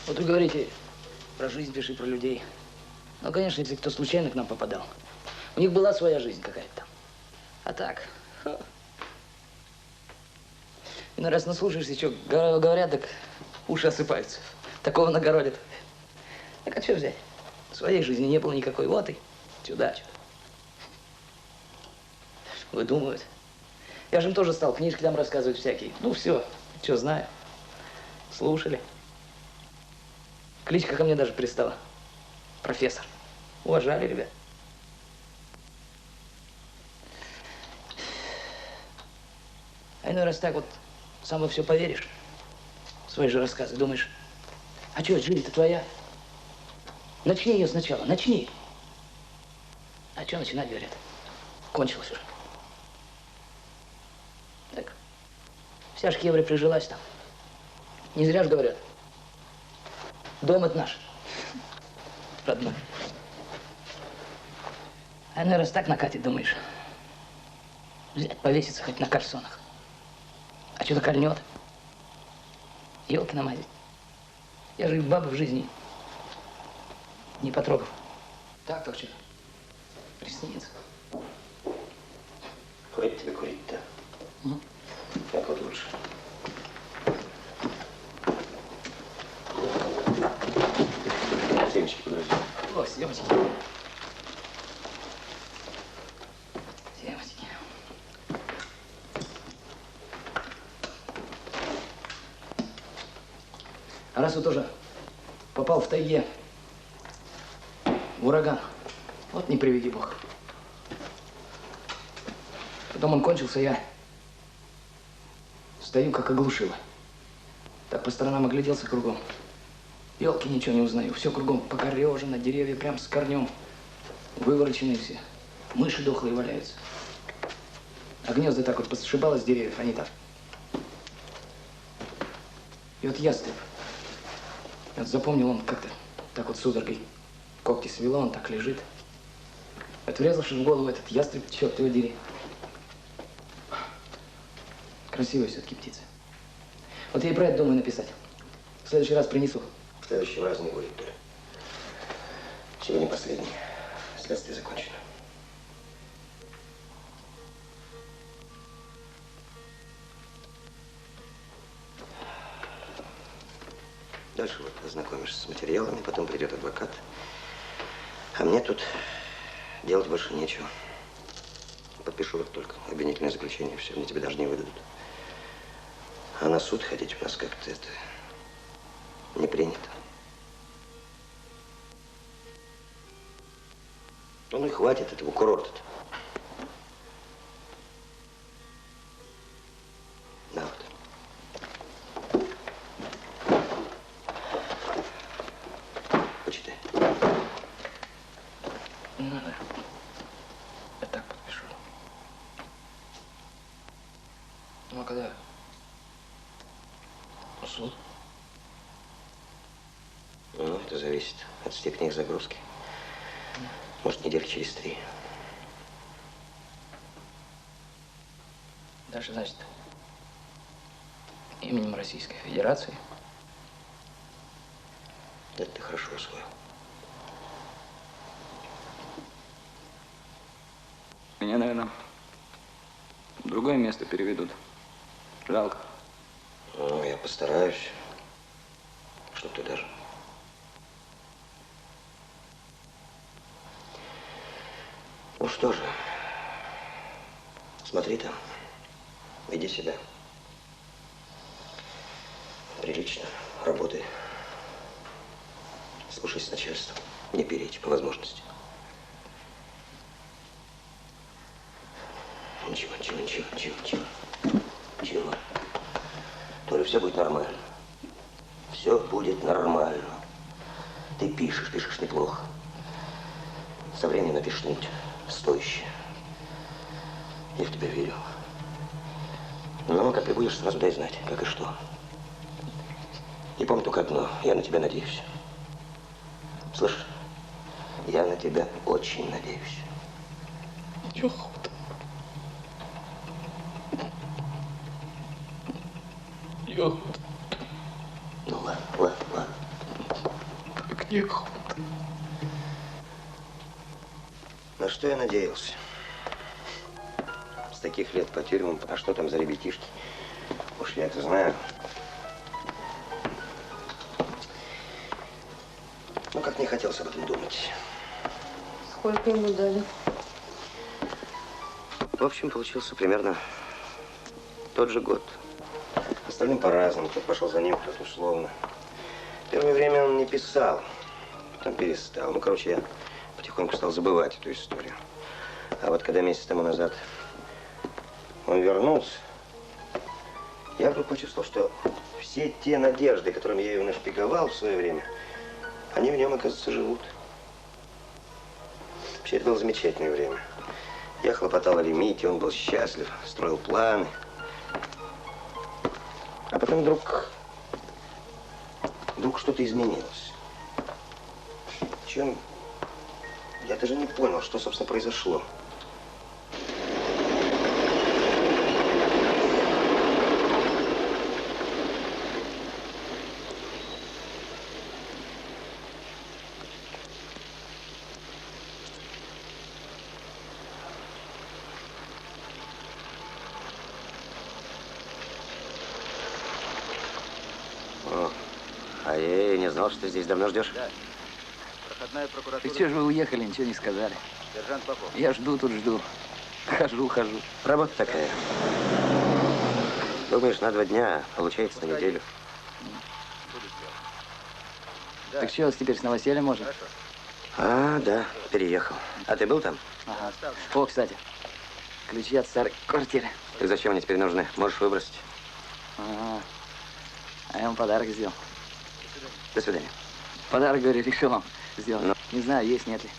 Вот вы говорите, про жизнь пиши, про людей. Ну, конечно, если кто случайно к нам попадал. У них была своя жизнь какая-то там. А так. Иной раз наслушаешься, что говорят, так уши осыпаются. Такого нагородят. Так а что взять? Своей жизни не было никакой. Вот и сюда. Выдумывают. Я же им тоже стал книжки там рассказывать всякие. Ну, все, что знаю. Слушали. Кличка ко мне даже пристала. Профессор. Уважали, ребят. А иной раз так вот сам во все поверишь. В свои же рассказы. Думаешь, а что, жизнь-то твоя? Начни ее сначала, начни. А что начинать, говорят? Кончилось уже. Так. Вся ж Кевря прижилась там. Не зря ж говорят. Дом это наш. Родной. А иной раз так накатит, думаешь. Взять, повеситься хоть на кальсонах. А что-то кольнет. Елки намазить. Я же и бабы в жизни не потрогал. Так что приснится. Курить тебе курить-то. Как вот лучше. Семечки подожди. О, семечки. Семечки. А раз вы тоже попал в тайге в ураган, вот не приведи Бог. Потом он кончился, я стою как оглушило. Так по сторонам огляделся кругом. Елки, ничего не узнаю. Все кругом покорежено, деревья прям с корнем. Вывороченные все. Мыши дохлые валяются. А гнезда так вот посшибало с деревьев, они так. И вот ястреб. Вот запомнил он как-то так вот судорогой. Когти свело, он так лежит. Вот врезавшись в голову этот ястреб, черт его дери. Красивая все-таки птица. Вот я и про это думаю написать. В следующий раз принесу. В следующий раз не будет, Толя. Сегодня последний. Следствие закончено. Дальше вот ознакомишься с материалами, потом придет адвокат. А мне тут делать больше нечего. Подпишу вот только обвинительное заключение, все, мне тебе даже не выдадут. А на суд ходить у нас как-то это не принято. Ну и хватит этого курорта-то. На вот. Почитай. Не надо. Я так подпишу. Ну а когда? Суд? Ну, это зависит от степени их загрузки. Может, недель через 3. Дальше, значит, именем Российской Федерации. Это ты хорошо усвоил. Меня, наверное, в другое место переведут. Жалко. Ну, я постараюсь, чтоб ты даже. Ну что же, смотри там, веди себя прилично, работай, слушайся начальства, не перечь по возможности. Ничего. Толя, все будет нормально. Все будет нормально. Ты пишешь неплохо. Со временем напишешь что-нибудь стоящее. Я в тебя верю. Но как ты будешь, сразу дай знать, как и что. И помни только одно, я на тебя надеюсь. Слышишь? Я на тебя очень надеюсь. Ну ладно. никуда. На что я надеялся? С таких лет по тюрьмам, а что там за ребятишки? Уж я это знаю. Ну, как не хотелось об этом думать. Сколько ему дали? В общем, получился примерно тот же год. Остальным по-разному. Кто пошел за ним, кто условно. Первое время он не писал, потом перестал. Ну, короче, я потихоньку стал забывать эту историю. А вот когда месяц тому назад он вернулся, я вдруг почувствовал, что все те надежды, которыми я его нашпиговал в свое время, они в нем, оказывается, живут. Вообще, это было замечательное время. Я хлопотал о лимите, он был счастлив, строил планы. А потом вдруг что-то изменилось. Чем? Я даже не понял, что, собственно, произошло. Что ты здесь давно ждешь? Да. Проходная прокуратура. Ты что же вы уехали, ничего не сказали? Сержант Попов. Я жду, тут жду. Хожу. Работа такая. Думаешь, на 2 дня, а получается на неделю. Да. Так что, теперь с новосельем можно? Хорошо. А, да, переехал. А ты был там? Ага. О, кстати, ключи от старой квартиры. Так зачем они теперь нужны? Можешь выбросить. Ага. А я вам подарок сделал. До свидания. Подарок, говорю, решил вам сделать. Но... Не знаю, есть, нет ли.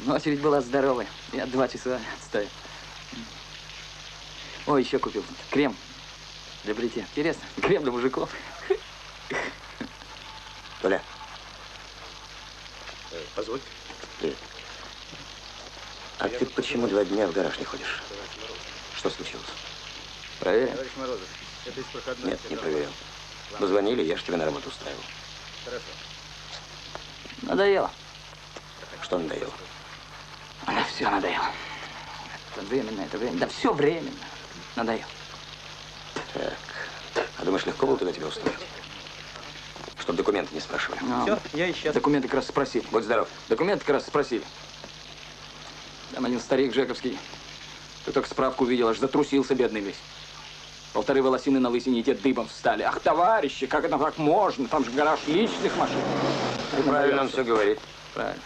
Но очередь была здоровая. Я 2 часа отстоял. Ой, еще купил крем для бритья. Интересно, крем для мужиков. Толя. Позволь. Привет. А ты почему 2 дня в гараж не ходишь? Что случилось? Проверим. Товарищ Морозов, это из проходной. Нет, не проверил. Позвонили, я ж тебя на работу устраивал. Хорошо. Надоело. Что надоело? Да все надоело. Это время. Да все временно. Надоело. Так. А думаешь, легко было туда тебя устроить? Чтоб документы не спрашивали. Все, я исчез. Документы как раз спросили. Будь здоров. Документы как раз спросили. Там один старик Жековский. Ты только справку увидел, аж затрусился бедный весь. 1,5 волосины на лысине, и те дыбом встали. Ах, товарищи, как это так можно? Там же гараж личных машин. Ты правильно он все говорит. Правильно.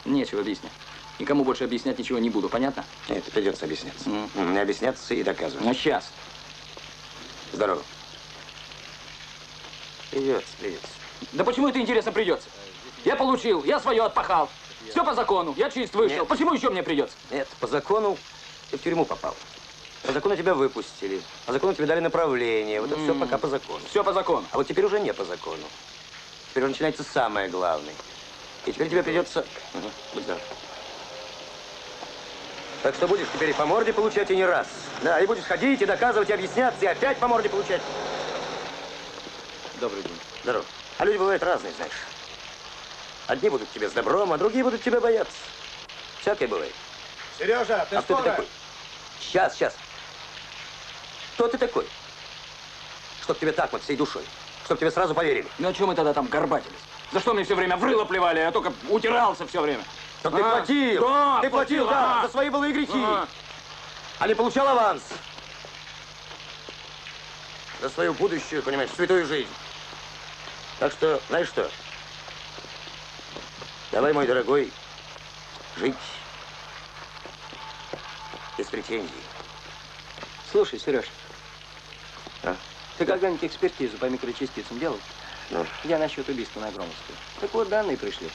Нечего объяснять. Никому больше объяснять ничего не буду, понятно? Нет, придется объясняться. Не объясняться и доказывать. Ну, сейчас. Здорово. Придется. Да почему это, интересно, придется? Я получил, я свое отпахал. Все по закону, я чист вышел. Нет. Почему еще мне придется? Нет, по закону ты в тюрьму попал. По закону тебя выпустили. По закону тебе дали направление. Вот это все пока по закону. Все по закону. А вот теперь уже не по закону. Теперь уже начинается самое главное. И теперь тебе придется... Будь здоров. Так что будешь теперь и по морде получать, и не раз. Да, и будешь ходить, и доказывать, и объясняться, и опять по морде получать. Добрый день. Здорово. А люди бывают разные, знаешь. Одни будут тебе с добром, а другие будут тебя бояться. Всякое бывает. Сережа, ты кто ты такой? Сейчас. Кто ты такой? Чтоб тебе так вот всей душой. Чтоб тебе сразу поверили. Ну, а чем мы тогда там горбатились? За что мне все время в рыло плевали? Я только утирался все время. Чтоб ты платил. Да, ты платил, да, за свои былые грехи. А не получал аванс. За свою будущую, понимаешь, святую жизнь. Так что, знаешь что? Давай, мой дорогой, жить без претензий. Слушай, Сереж, А? ты когда-нибудь экспертизу по микрочастицам делал? Ну? Я насчет убийства на Громовской. Так вот, данные пришли.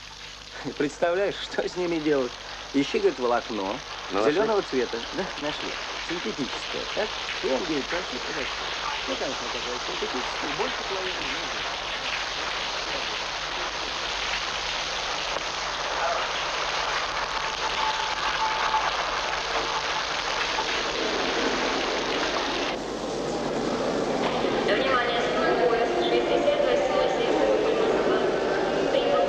Представляешь, что с ними делать? Ищи, говорит, волокно зеленого цвета. Да, нашли. Синтетическое. Так? И он говорит, пошли, подожди. Ну, конечно, оказалось синтетическое, больше половины. Внимание, поезд 68 прибыл Москва. Прибыл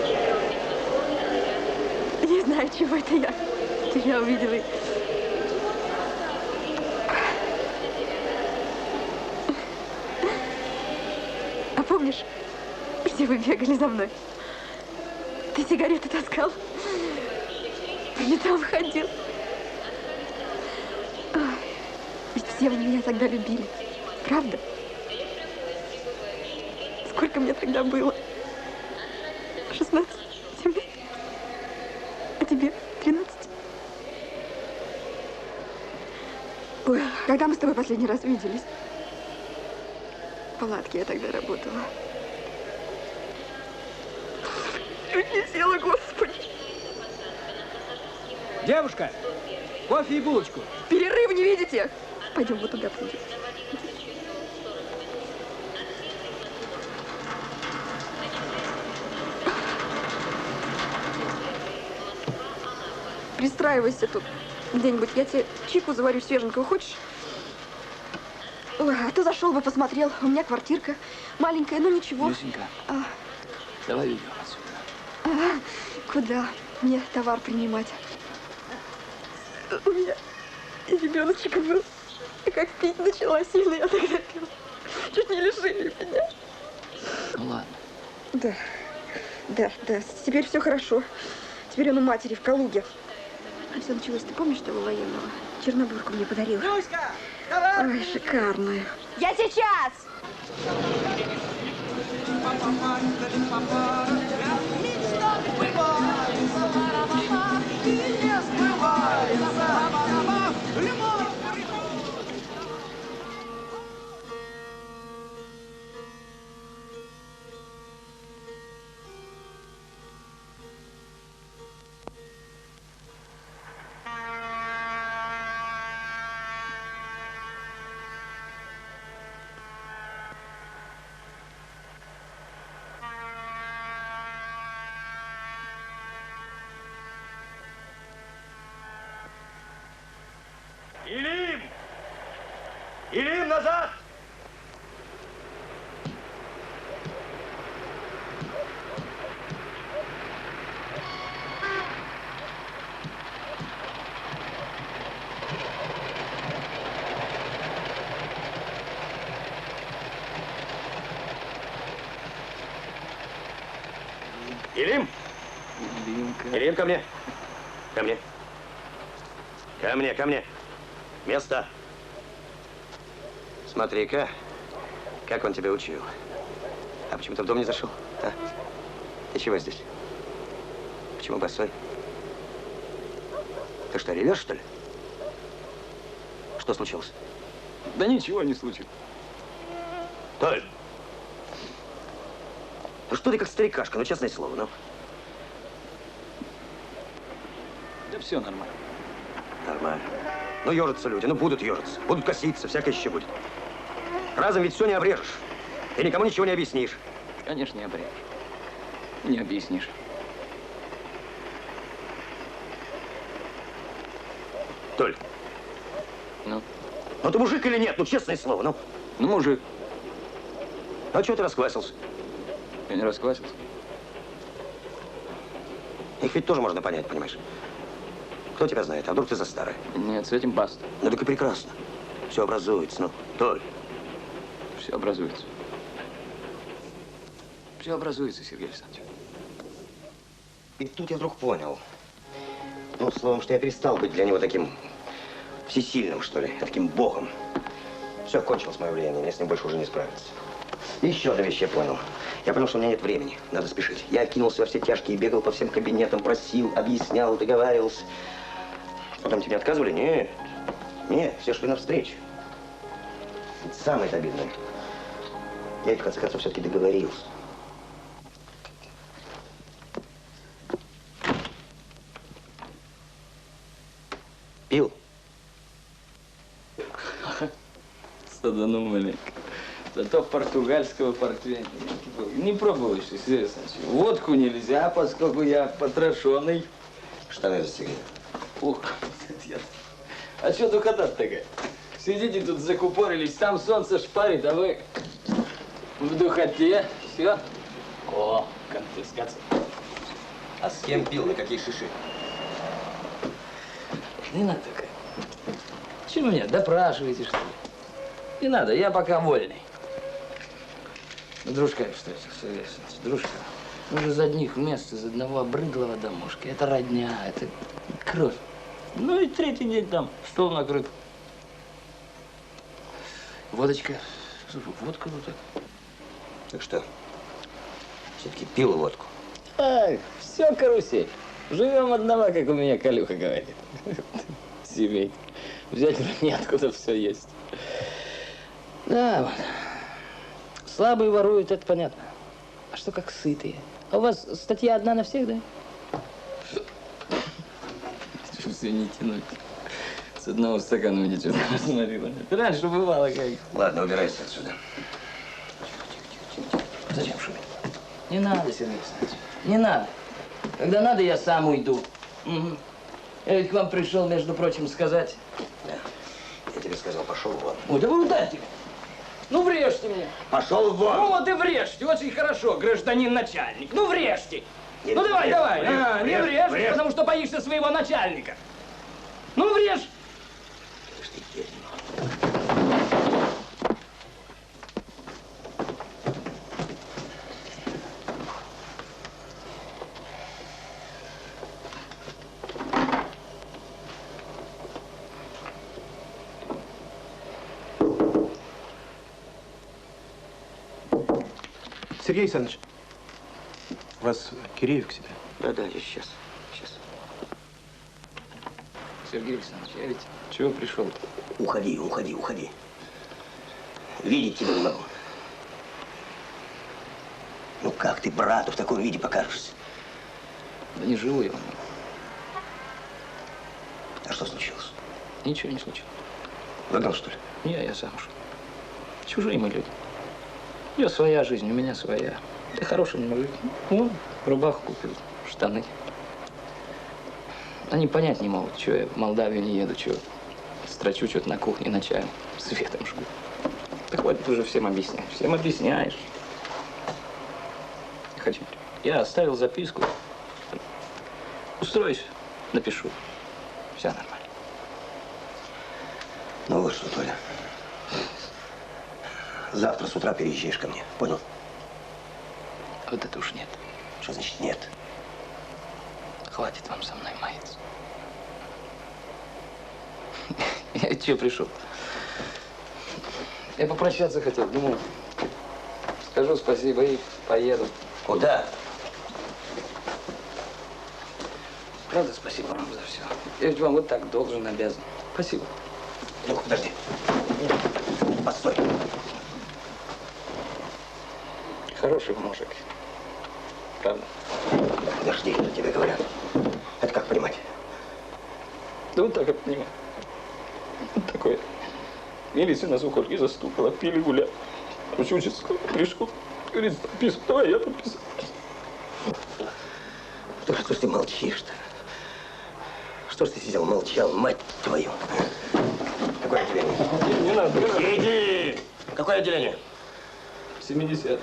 знаю, чего это я тебя увидела. А помнишь, где вы бегали за мной? Ты сигареты таскал. По пятам ходил. Ведь все вы меня тогда любили. Правда? Сколько мне тогда было? 16, 17. А тебе 13. Ой, когда мы с тобой последний раз виделись? В палатке я тогда работала. Чуть не села, Господи. Девушка, кофе и булочку. Перерыв не видите? Пойдем вот туда пойдем. Пристраивайся тут где-нибудь. Я тебе чайку заварю свеженького. Хочешь? Ой, а ты зашел бы, посмотрел. У меня квартирка маленькая, но ничего. Люсенька, давай уйдем отсюда. Куда мне товар принимать? У меня ребеночек был. И как пить начала сильно, я тогда пила. Чуть не лишили меня. Ну ладно. Да. Теперь все хорошо. Теперь он у матери в Калуге. А все началось, ты помнишь того военного? Чернобурку мне подарил. Люська, товар! Ой, шикарная. Я сейчас! Илим, назад! Илим! Илим, ко мне! Ко мне! Ко мне! Место! Смотри-ка, как он тебя учил. А почему ты в дом не зашел? А? Ты чего здесь? Почему босой? Ты что, ревешь, что ли? Что случилось? Да ничего не случилось. Толь! Ну что ты как старикашка, ну честное слово, ну. Да все нормально. Нормально. Ну ежатся люди, ну будут ежиться, будут коситься, всякое еще будет. Разом ведь все не обрежешь. И никому ничего не объяснишь. Конечно, не обрежешь. Не объяснишь. Толь. Ну? Ну ты мужик или нет? Ну честное слово, ну. Ну, мужик. А чего ты расквасился? Я не расквасился. Их ведь тоже можно понять, понимаешь? Кто тебя знает? А вдруг ты за старое? Нет, с этим баста. Ну так и прекрасно. Все образуется, ну. Толь. Все образуется. Все образуется, Сергей Александрович. И тут я вдруг понял. Ну, словом, что я перестал быть для него таким всесильным, что ли, таким богом. Все, кончилось мое влияние, мне с ним больше уже не справиться. И еще одну вещь я понял. Я понял, что у меня нет времени, надо спешить. Я кинулся во все тяжкие, бегал по всем кабинетам, просил, объяснял, договаривался. Потом тебе отказывали? Нет. Нет, все шли навстречу. Самое обидное. Я, в конце концов, все-таки договорился. Пил? Саданул маленько. Зато португальского портвейна не пробовал еще, Сергей Александрович. Водку нельзя, поскольку я потрошенный. Штаны застегни. Ух, а что духота такая? Сидите тут, закупорились, там солнце шпарит, а вы в духоте. Все. О, конфискация. А с кем пил, на какие шиши? Не надо такая. Чего меня допрашиваете, что ли? Не надо, я пока вольный. Ну, дружка, кстати, Сергей Александрович, дружка. Мы же из одних мест, из одного обрыдлого домушки. Это родня, это кровь. Ну и третий день там стол накрыт. Водочка. Слушай, водка вот так. Так что, все-таки пил водку? Ай, все карусель. Живем одного, как у меня Калюха говорит. Семейка. Взять неоткуда все есть. Да, вот. Слабые воруют, это понятно. А что как сытые? А у вас статья одна на всех, да? Все не тянуть. С одного стакана мне что-то разморило. Раньше бывало как. Ладно, убирайся отсюда. Зачем шуметь? Не надо, Сергей Александрович, не надо. Когда надо, я сам уйду. Угу. Я ведь к вам пришел, между прочим, сказать. Да. Я тебе сказал, пошел вон. Ой, да вы ударьте. Ну, врежьте мне. Пошел вон. Ну, вот и врежьте. Очень хорошо, гражданин начальник. Ну, врежьте. Не, ну, давай, врежь, давай. врежь, Не врежь, врежь, потому что боишься своего начальника. Ну, врежь. Сергей Александрович, вас Киреев к себе? Да, я сейчас. Сергей Александрович, я ведь чего пришел-то? Уходи. Видеть тебя не могу. Ну как ты брату в таком виде покажешься? Да не живу я у него. А что случилось? Ничего не случилось. Выгнал, что ли? Не, я сам ушел. Чужие мы люди. У него своя жизнь, у меня своя. Ты хороший мужик. Ну, рубаху купил, штаны. Они понять не могут, что я в Молдавию не еду, что строчу что-то на кухне ночами, светом жгу. Так хватит уже всем объяснять. Всем объясняешь. Хочу. Я оставил записку. Устроюсь, напишу. Все нормально. Ну вот что, Толя. Завтра с утра переезжаешь ко мне. Понял? Вот это уж нет. Что значит нет? Хватит вам со мной маяться. Я че пришел? Я попрощаться хотел. Думал, скажу спасибо и поеду. Куда? Правда, спасибо вам за все. Я ведь вам вот так должен, обязан. Спасибо. Ну, подожди. Постой. Хороший мужик. Правда? Подожди, что тебе говорят. Это как понимать? Да вот так я понимаю. Вот такое. Милиция нас в округе застукала, пили, гуляли. Учительский пришел, говорит, подписывай. Давай, я подписал. Ну что ж ты молчишь-то? Что ж ты сидел, молчал, мать твою? Какое отделение? Не надо. Иди! Какое отделение? 70.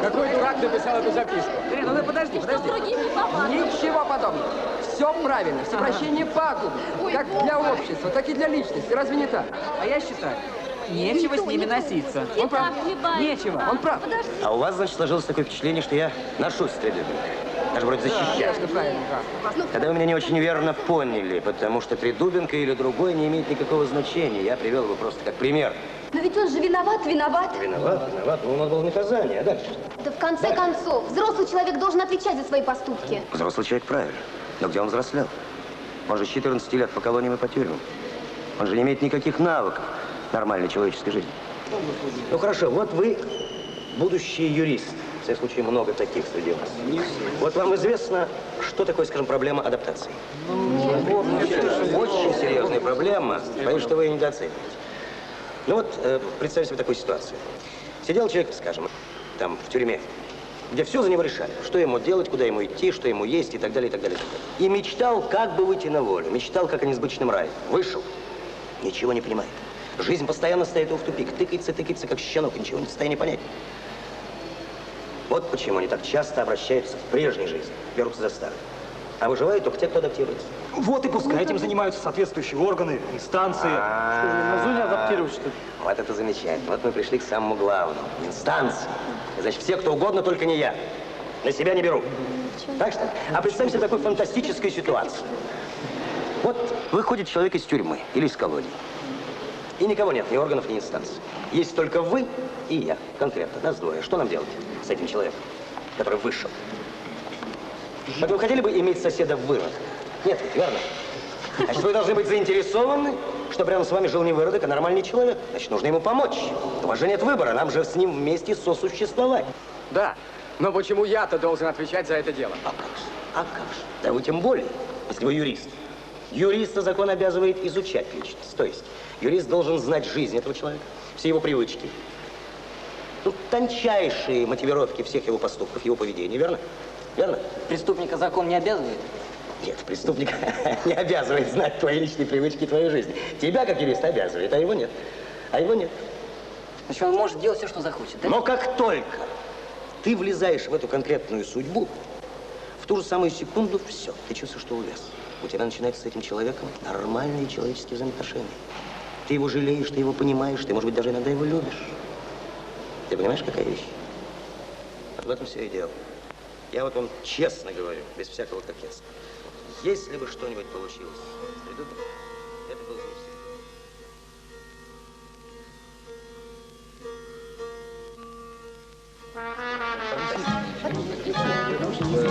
Какой дурак написал эту записку? Ну ты подожди. Ничего подобного. Все правильно. Всепрощение пагубно. Как для общества, так и для личности. Разве не так? А я считаю, нечего с ними носиться. Он прав. Нечего. Он прав. А у вас, значит, сложилось такое впечатление, что я ношусь с Тридубинкой. Даже вроде защищаю. Конечно, правильно. Тогда вы меня не очень верно поняли, потому что Тридубинка или другой не имеет никакого значения. Я привел его просто как пример. Но ведь он же виноват. Виноват. Но у нас было наказание. А дальше? Да в конце концов, взрослый человек должен отвечать за свои поступки. Взрослый человек правильно. Но где он взрослел? Он же с 14 лет по колониям и по тюрьмам. Он же не имеет никаких навыков нормальной человеческой жизни. Ну хорошо, вот вы будущий юрист. В всяком случае, много таких среди вас. Вот вам известно, что такое, скажем, проблема адаптации? Очень серьезная проблема. Боюсь, что вы ее недооцениваете. Ну вот, представьте себе такую ситуацию. Сидел человек, скажем, там, в тюрьме, где все за него решали. Что ему делать, куда ему идти, что ему есть и так далее, и так далее. И мечтал, как бы выйти на волю. Мечтал, как о несбыточном рае. Вышел. Ничего не понимает. Жизнь постоянно ставит его в тупик. Тыкается, как щенок, и ничего не в состоянии понять. Вот почему они так часто обращаются в прежней жизни. Берутся за старое. А выживают только те, кто адаптируется. Вот и пускай этим занимаются соответствующие органы, инстанции. Что же, на зоне адаптировать, что ли? Вот это замечательно. Вот мы пришли к самому главному. Инстанции. Значит, все, кто угодно, только не я. На себя не беру. Так что? А представьте себе такую фантастическую ситуацию. Вот выходит человек из тюрьмы или из колонии. И никого нет, ни органов, ни инстанций. Есть только вы и я, конкретно, нас двое. Что нам делать с этим человеком, который вышел? Вот вы хотели бы иметь соседа в выродках? Нет, ведь верно? Значит, вы должны быть заинтересованы, чтобы рядом с вами жил не выродок, а нормальный человек. Значит, нужно ему помочь. У вас же нет выбора, нам же с ним вместе сосуществовать. Да, но почему я-то должен отвечать за это дело? А как же? Да вы тем более, если вы юрист. Юриста закон обязывает изучать личность. То есть, юрист должен знать жизнь этого человека, все его привычки. Ну, тончайшие мотивировки всех его поступков, его поведения, верно? Верно? Преступника закон не обязывает? Нет, преступник не обязывает знать твои личные привычки и твою жизнь. Тебя, как юрист, обязывает, а его нет. А его нет. Значит, он может делать все, что захочет, да? Но как только ты влезаешь в эту конкретную судьбу, в ту же самую секунду все, ты чувствуешь, что увяз. У тебя начинается с этим человеком нормальные человеческие взаимоотношения. Ты его жалеешь, ты его понимаешь, ты, может быть, даже иногда его любишь. Ты понимаешь, какая вещь? Вот в этом все и дело. Я вот вам честно говорю, без всякого кокетства. Если бы что-нибудь получилось с Тридубом, это было бы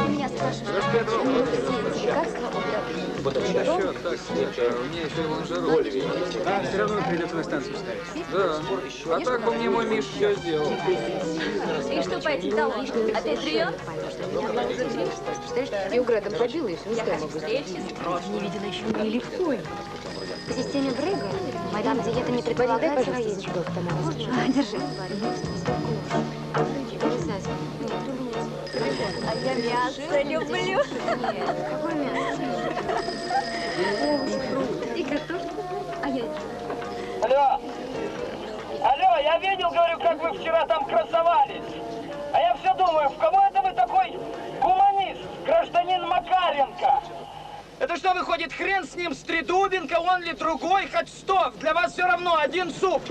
Меня спрашивают, Да, все равно придется на станцию ставить. Да. А так бы мне мой Миша все сделал. И что по этим талонам? Опять живет? Представляешь, я у Градом побила, и все устала. Не видела еще нелегко. В системе Брега, там, где это не предполагается роение. Держи. А я мясо люблю. Какое мясо? И картошку. А я... Алло! Алло, я видел, говорю, как вы вчера там красовались. А я все думаю, в кого это вы такой гуманист, гражданин Макаренко? Это что, выходит, хрен с ним, с Тридубенко, он ли другой, хоть 100, для вас все равно один суп.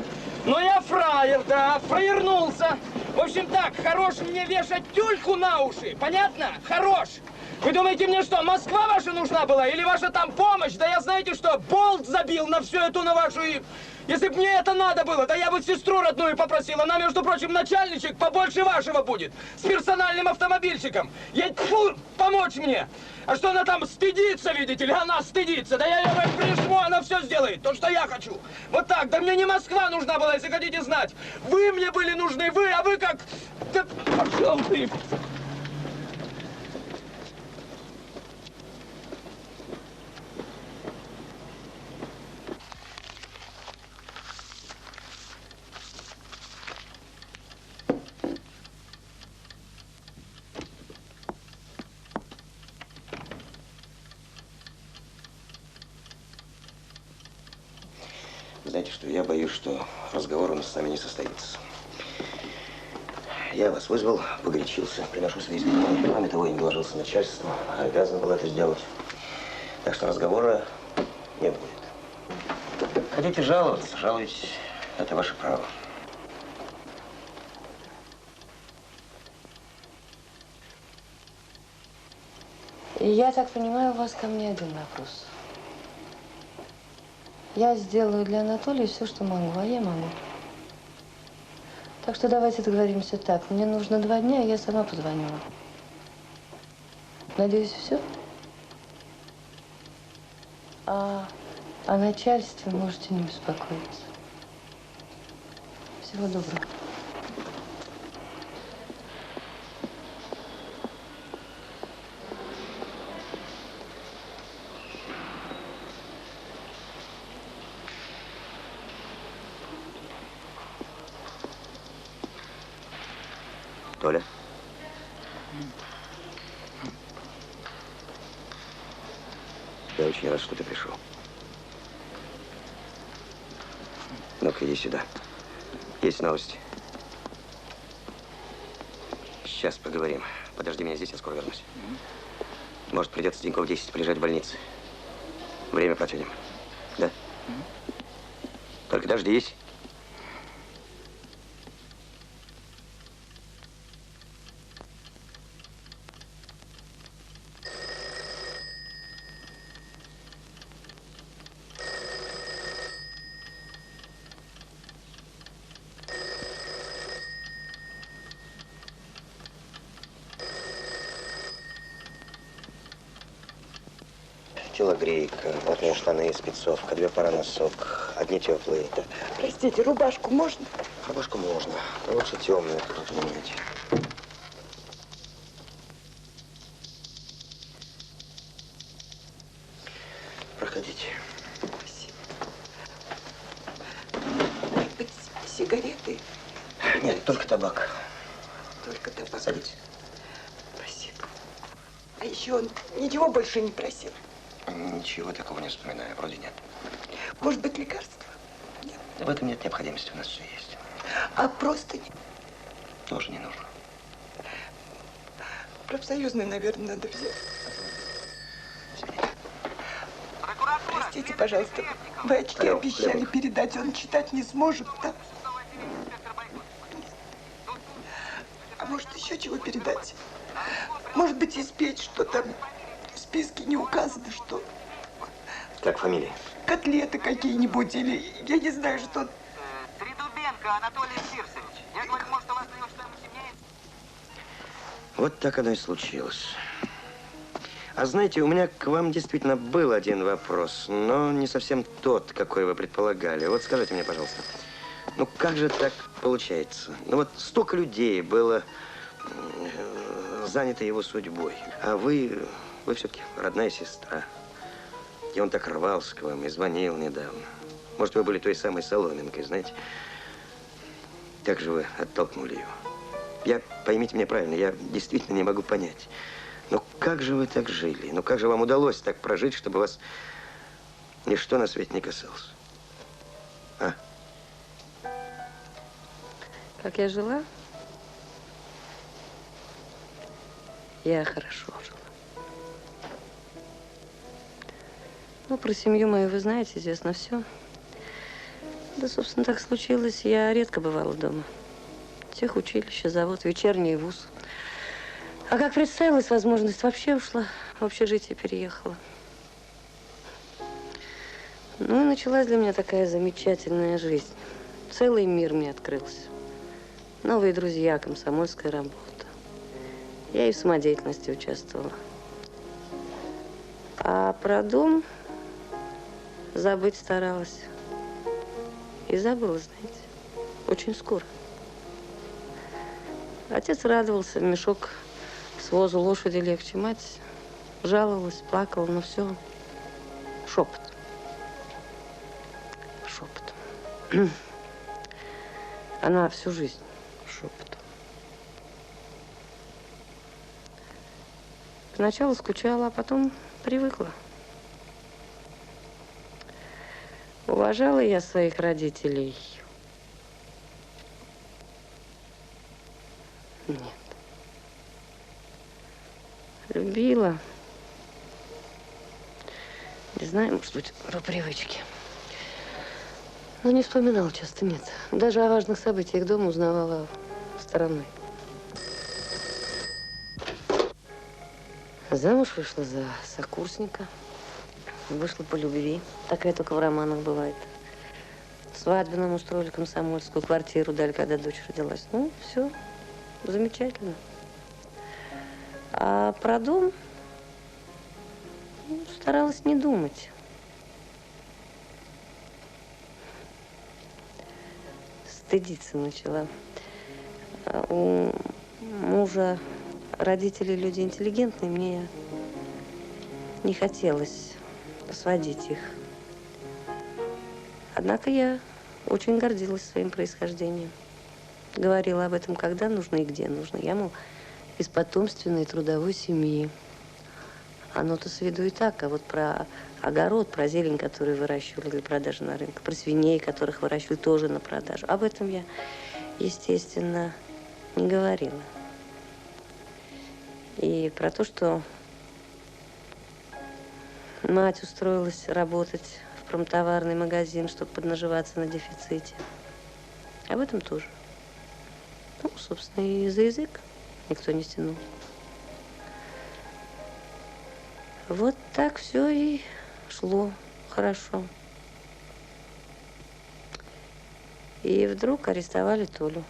Но я фраер, да, фраернулся. В общем так, хорош мне вешать тюльку на уши, понятно? Хорош. Вы думаете, мне что, Москва ваша нужна была? Или ваша там помощь? Да я, знаете что, болт забил на всю эту, на вашу... Если бы мне это надо было, да я бы сестру родную попросила. Она, между прочим, начальничек побольше вашего будет. С персональным автомобильчиком. Ей, тьфу, помочь мне. А что она там стыдится, видите ли? Она стыдится. Да я ее прижму, она все сделает. То, что я хочу. Вот так. Да мне не Москва нужна была, если хотите знать. Вы мне были нужны, вы, а вы как... Да пошел ты. Знаете что, я боюсь, что разговор у нас с нами не состоится. Я вас вызвал, погорячился, приношу свои извинения. Кроме того, я не доложился начальству, а обязан был это сделать. Так что разговора не будет. Хотите жаловаться, жалуйтесь. Это ваше право. И я так понимаю, у вас ко мне один вопрос. Я сделаю для Анатолия все, что могу, а я могу. Так что давайте договоримся так. Мне нужно 2 дня, и я сама позвоню вам. Надеюсь, все? А о начальстве можете не беспокоиться. Всего доброго. Толя? Я очень рад, что ты пришел. Ну-ка, иди сюда. Есть новости. Сейчас поговорим. Подожди меня здесь, я скоро вернусь. Может, придется деньков 10 полежать в больнице. Время потянем. Да? Только дождись. Телогрейка, ватные штаны, спецовка, 2 пары носок, одни теплые. Да. Простите, рубашку можно? Рубашку можно, но лучше темную, понимаете. Проходите. Спасибо. Может быть, сигареты? Нет, только табак. Только табак. Садитесь. Спасибо. А еще он ничего больше не просил? Ничего такого не вспоминаю, вроде нет. Может быть, лекарства? Нет. В этом нет необходимости, у нас все есть. А простыни? Тоже не нужно. Профсоюзный, наверное, надо взять. Простите, пожалуйста, вы очки обещали передать, он читать не сможет, да? А может, еще чего передать? Может быть, испечь, что там в списке не указано, что... Как фамилия? Котлеты какие-нибудь, или я не знаю, что... Тридубенко Анатолий Фирсович. Я говорю, может, у вас что-нибудь имеется? Вот так оно и случилось. А знаете, у меня к вам действительно был один вопрос, но не совсем тот, какой вы предполагали. Вот скажите мне, пожалуйста, ну как же так получается? Ну вот столько людей было занято его судьбой, а вы все-таки родная сестра. И он так рвался к вам и звонил недавно. Может, вы были той самой соломинкой, знаете? Как же вы оттолкнули его? Я, поймите меня правильно, я действительно не могу понять. Ну, как же вы так жили? Ну, как же вам удалось так прожить, чтобы вас ничто на свете не касалось? А? Как я жила? Я хорошо жила. Ну, про семью мою вы знаете, известно все. Да, собственно, так случилось. Я редко бывала дома. Техучилище, завод, вечерний вуз. А как представилась возможность, вообще ушла, в общежитие переехала. Ну и началась для меня такая замечательная жизнь. Целый мир мне открылся. Новые друзья, комсомольская работа. Я и в самодеятельности участвовала. А про дом забыть старалась. И забыла, знаете, очень скоро. Отец радовался, мешок с возу лошади легче. Мать жаловалась, плакала, но все шепот. Шепот. Она всю жизнь шепот. Сначала скучала, а потом привыкла. Уважала я своих родителей? Нет. Любила. Не знаю, может быть, по привычке. Но не вспоминала часто, нет. Даже о важных событиях дома узнавала стороной. Замуж вышла за сокурсника. Вышла по любви. Такая только в романах бывает. Свадьбу нам устроили, комсомольскую, квартиру дали, когда дочь родилась. Ну, все замечательно. А про дом старалась не думать. Стыдиться начала. У мужа родители люди интеллигентные, мне не хотелось сводить их. Однако я очень гордилась своим происхождением. говорила об этом, когда нужно и где нужно. Я, мол, из потомственной трудовой семьи. Оно-то с виду и так, а вот про огород, про зелень, которую выращивали для продажи на рынке, про свиней, которых выращивали тоже на продажу. Об этом я, естественно, не говорила. И про то, что мать устроилась работать в промтоварный магазин, чтобы поднаживаться на дефиците. Об этом тоже. Ну, собственно, и за язык никто не стянул. Вот так все и шло хорошо. И вдруг арестовали Толю.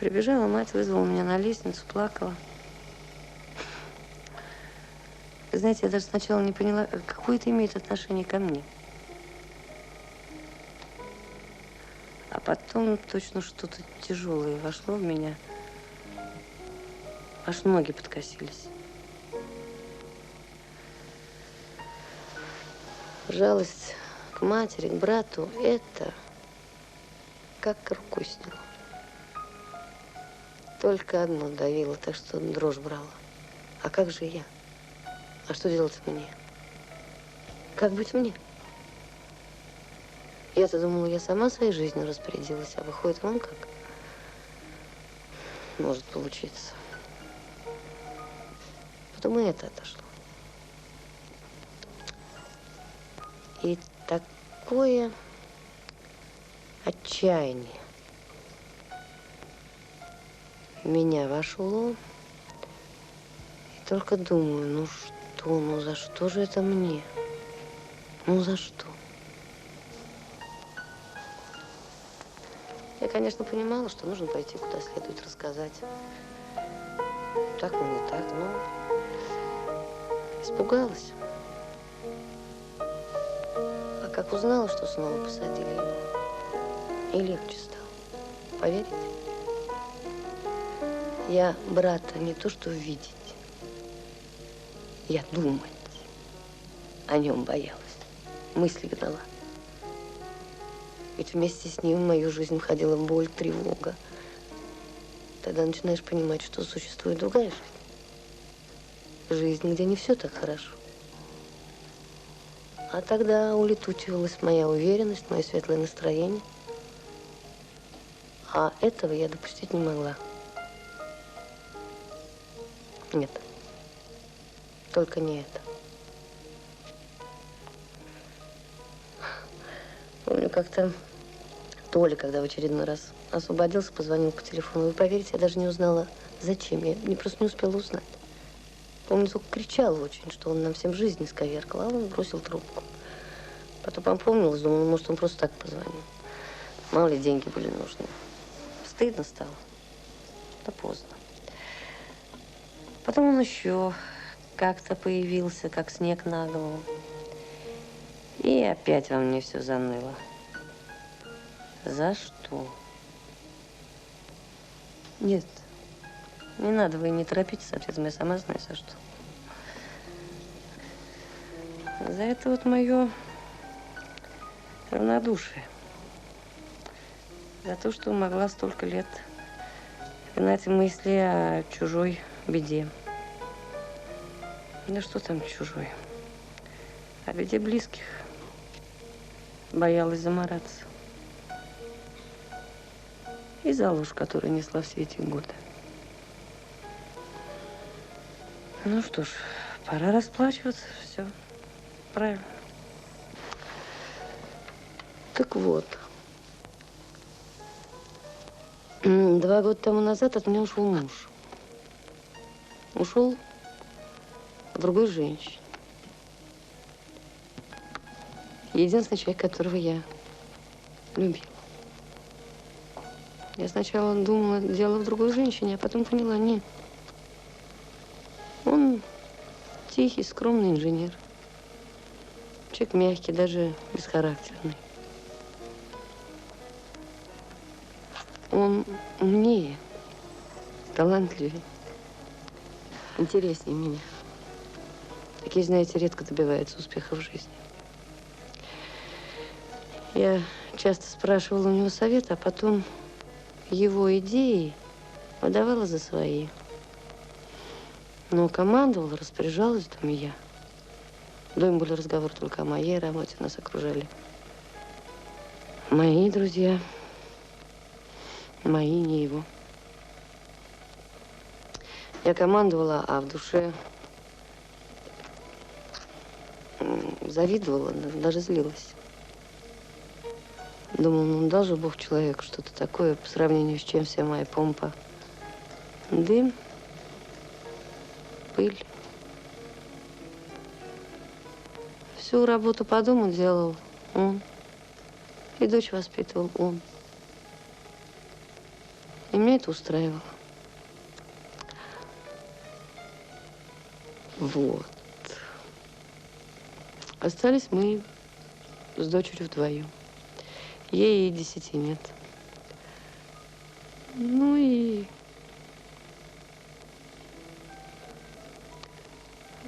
Прибежала мать, вызвала меня на лестницу, плакала. Вы знаете, я даже сначала не поняла, какое это имеет отношение ко мне. А потом точно что-то тяжелое вошло в меня. Аж ноги подкосились. Жалость к матери, к брату – это как рукой сняло. Только одно давило, так что дрожь брала. А как же я? А что делать мне? Как быть мне? Я-то думала, я сама своей жизнью распорядилась, а выходит, вон как может получиться. Потом и это отошло. И такое отчаяние в меня вошло. И только думаю, ну что, ну за что же это мне? Ну за что? Я, конечно, понимала, что нужно пойти куда следует рассказать. Так, ну не так, но испугалась. А как узнала, что снова посадили его, и легче стало. Поверите? Я брата не то что видеть, я думать о нем боялась, мысли гнала. Ведь вместе с ним в мою жизнь входила боль, тревога. Тогда начинаешь понимать, что существует другая жизнь. Жизнь, где не все так хорошо. А тогда улетучивалась моя уверенность, мое светлое настроение. А этого я допустить не могла. Нет. Только не это. Помню, как-то Толя, когда в очередной раз освободился, позвонил по телефону. Вы поверите, я даже не узнала, зачем. Я просто не успела узнать. Помню, только кричала очень, что он нам всем жизнь исковеркал, а он бросил трубку. Потом опомнилась, думала, может, он просто так позвонил. Мало ли, деньги были нужны. Стыдно стало. Да поздно. Потом он еще как-то появился, как снег на голову. И опять во мне все заныло. За что? Нет, не надо, вы не торопитесь с ответом, я сама знаю, за что. За это вот мое равнодушие. За то, что могла столько лет гнать мысли о чужой беде. Да что там чужой? О беде близких. Боялась замораться. И за ложь, которую несла все эти годы. Ну что ж, пора расплачиваться. Все. Правильно. Так вот. 2 года тому назад от меня ушел муж. Ушел к другой женщине. Единственный человек, которого я любила. Я сначала думала, дело в другой женщине, а потом поняла, нет. Он тихий, скромный инженер. Человек мягкий, даже бесхарактерный. Он умнее, талантливее, интереснее меня. Такие, знаете, редко добиваются успеха в жизни. Я часто спрашивала у него совет, а потом его идеи выдавала за свои. Но командовала, распоряжалась в доме я. В доме были разговоры только о моей работе, нас окружали мои друзья, мои, не его. Я командовала, а в душе завидовала, даже злилась. Думала, ну дал же Бог человеку что-то такое, по сравнению с чем вся моя помпа. Дым, пыль. Всю работу по дому делал он. И дочь воспитывал он. И меня это устраивало. Вот. Остались мы с дочерью вдвоем. Ей 10 нет. Ну и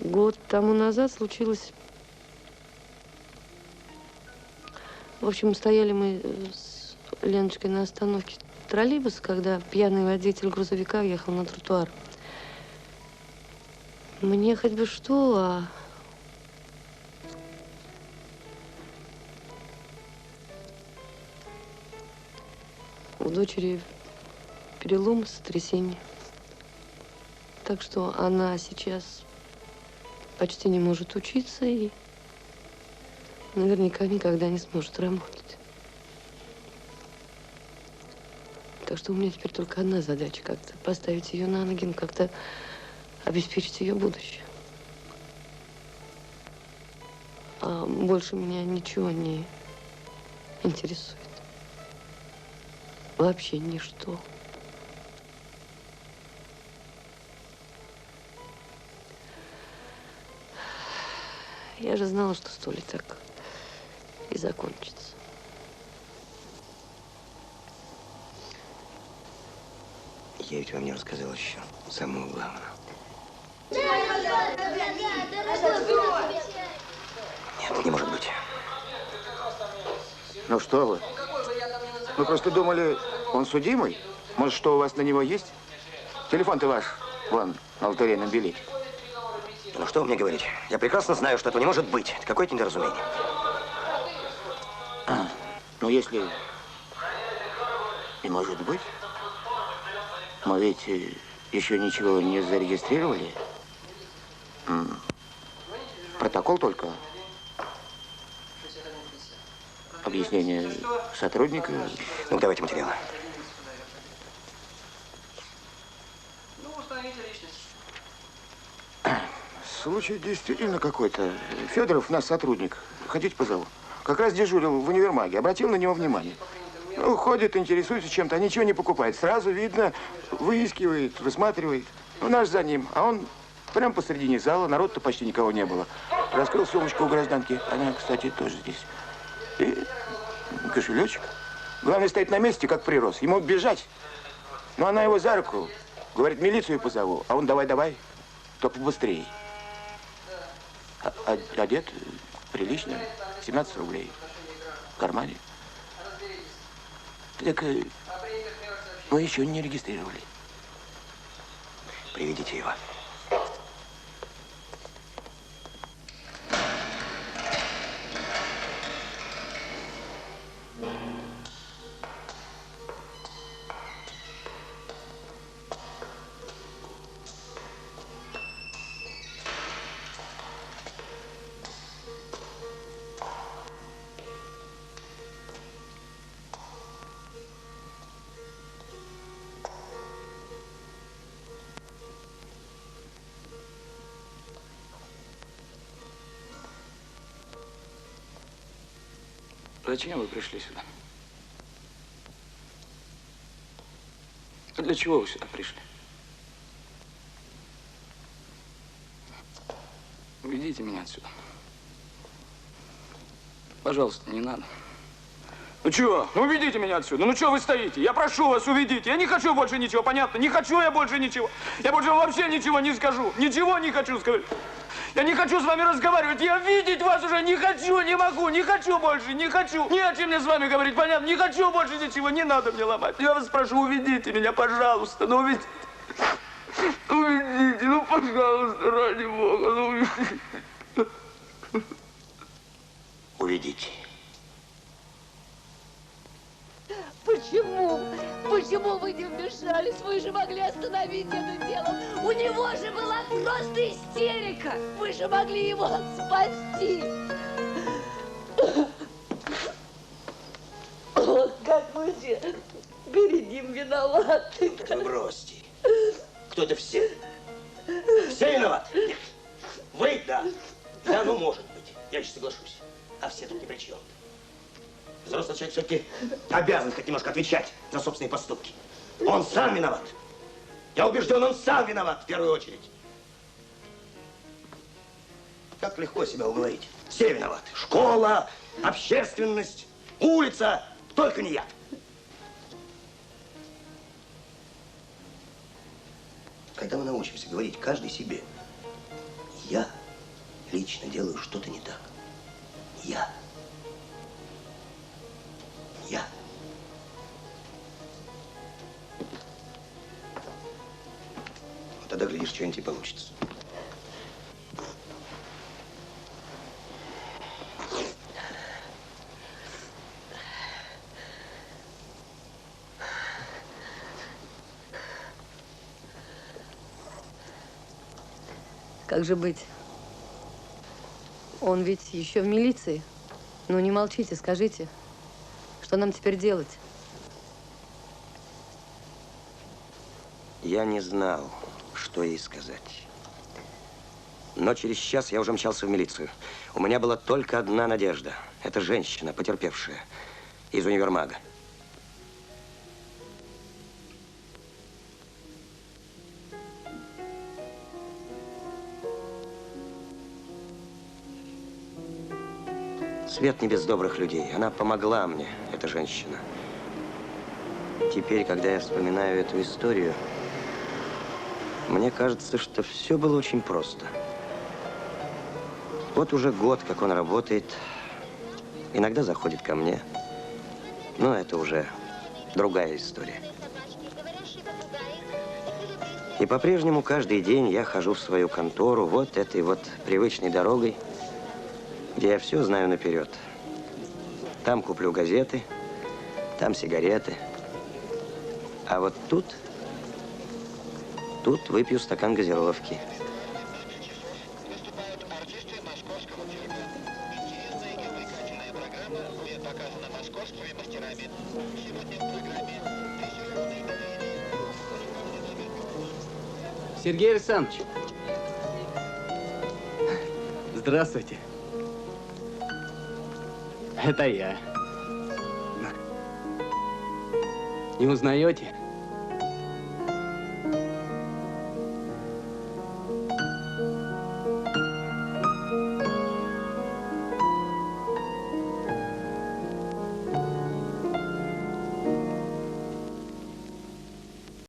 год тому назад случилось. В общем, стояли мы с Леночкой на остановке троллейбуса, когда пьяный водитель грузовика въехал на тротуар. Мне хоть бы что, а у дочери перелом, сотрясение. Так что она сейчас почти не может учиться и наверняка никогда не сможет работать. Так что у меня теперь только одна задача – как-то поставить ее на ноги, как-то обеспечить ее будущее. А больше меня ничего не интересует. Вообще ничто. Я же знала, что с Толей так и закончится. Я ведь вам не рассказал еще самого главного. Нет, не может быть. Ну что вы? Мы просто думали, он судимый. Может, что у вас на него есть? Телефон-то ваш, вон, на лотерейном билете. Ну что вы мне говорите? Я прекрасно знаю, что этого не может быть. Это какое-то недоразумение. Ну, если и может быть. Мы ведь еще ничего не зарегистрировали. Протокол только. Объяснение сотрудника. Ну, давайте материалы. Случай действительно какой-то. Федоров наш сотрудник. Хотите, позову? Как раз дежурил в универмаге. Обратил на него внимание. Ну, ходит, интересуется чем-то, а ничего не покупает. Сразу видно, выискивает, высматривает. Ну, наш за ним. А он прямо посредине зала, народу-то почти никого не было. Раскрыл сумочку у гражданки. Она, кстати, тоже здесь. И кошелечек. Главное, стоит на месте, как прирос. Ему бежать. Но она его за руку. Говорит, милицию позову. А он давай, только быстрее. Одет прилично. 17 рублей. В кармане. Так мы еще не регистрировали. Приведите его. Зачем вы пришли сюда? Для чего вы сюда пришли? Уведите меня отсюда. Пожалуйста, не надо. Ну чего? Ну уведите меня отсюда. Ну чего вы стоите? Я прошу вас, уведите. Я не хочу больше ничего, понятно? Не хочу я больше ничего. Я больше вообще ничего не скажу. Ничего не хочу сказать. Я не хочу с вами разговаривать. Я видеть вас уже не хочу, не могу, не хочу больше, не хочу. Не о чем мне с вами говорить, понятно? Не хочу больше ничего, не надо мне ломать. Я вас прошу, уведите меня, пожалуйста, ну уведите. Уведите, ну пожалуйста, ради Бога, ну уведите. Уведите. Почему? Почему вы не вмешались? Вы же могли остановить это дело. У него же была просто истерика. Вы же могли его спасти. Вот как мы все перед ним виноваты. Да бросьте. Кто-то все? Все виноваты? Нет. Вы, да. Да, ну, может быть. Я еще соглашусь. А все тут ни при чем. Взрослый человек все-таки обязан хоть немножко отвечать за собственные поступки. Он сам виноват. Я убежден, он сам виноват в первую очередь. Как легко себя уговорить. Все виноваты. Школа, общественность, улица. Только не я. Когда мы научимся говорить каждый себе, я лично делаю что-то не так. Я. Вот тогда, глядишь, что-нибудь и получится. Как же быть? Он ведь еще в милиции. Ну, не молчите, скажите, что нам теперь делать? Я не знал, что ей сказать. Но через час я уже мчался в милицию. У меня была только одна надежда. Это женщина, потерпевшая, из универмага. Свет не без добрых людей. Она помогла мне, эта женщина. Теперь, когда я вспоминаю эту историю, мне кажется, что все было очень просто. Вот уже год, как он работает, иногда заходит ко мне, но это уже другая история. И по-прежнему каждый день я хожу в свою контору вот этой вот привычной дорогой, где я все знаю наперед. Там куплю газеты, там сигареты. А вот тут выпью стакан газировки. Сергей Александрович. Здравствуйте. Это я. Не узнаете?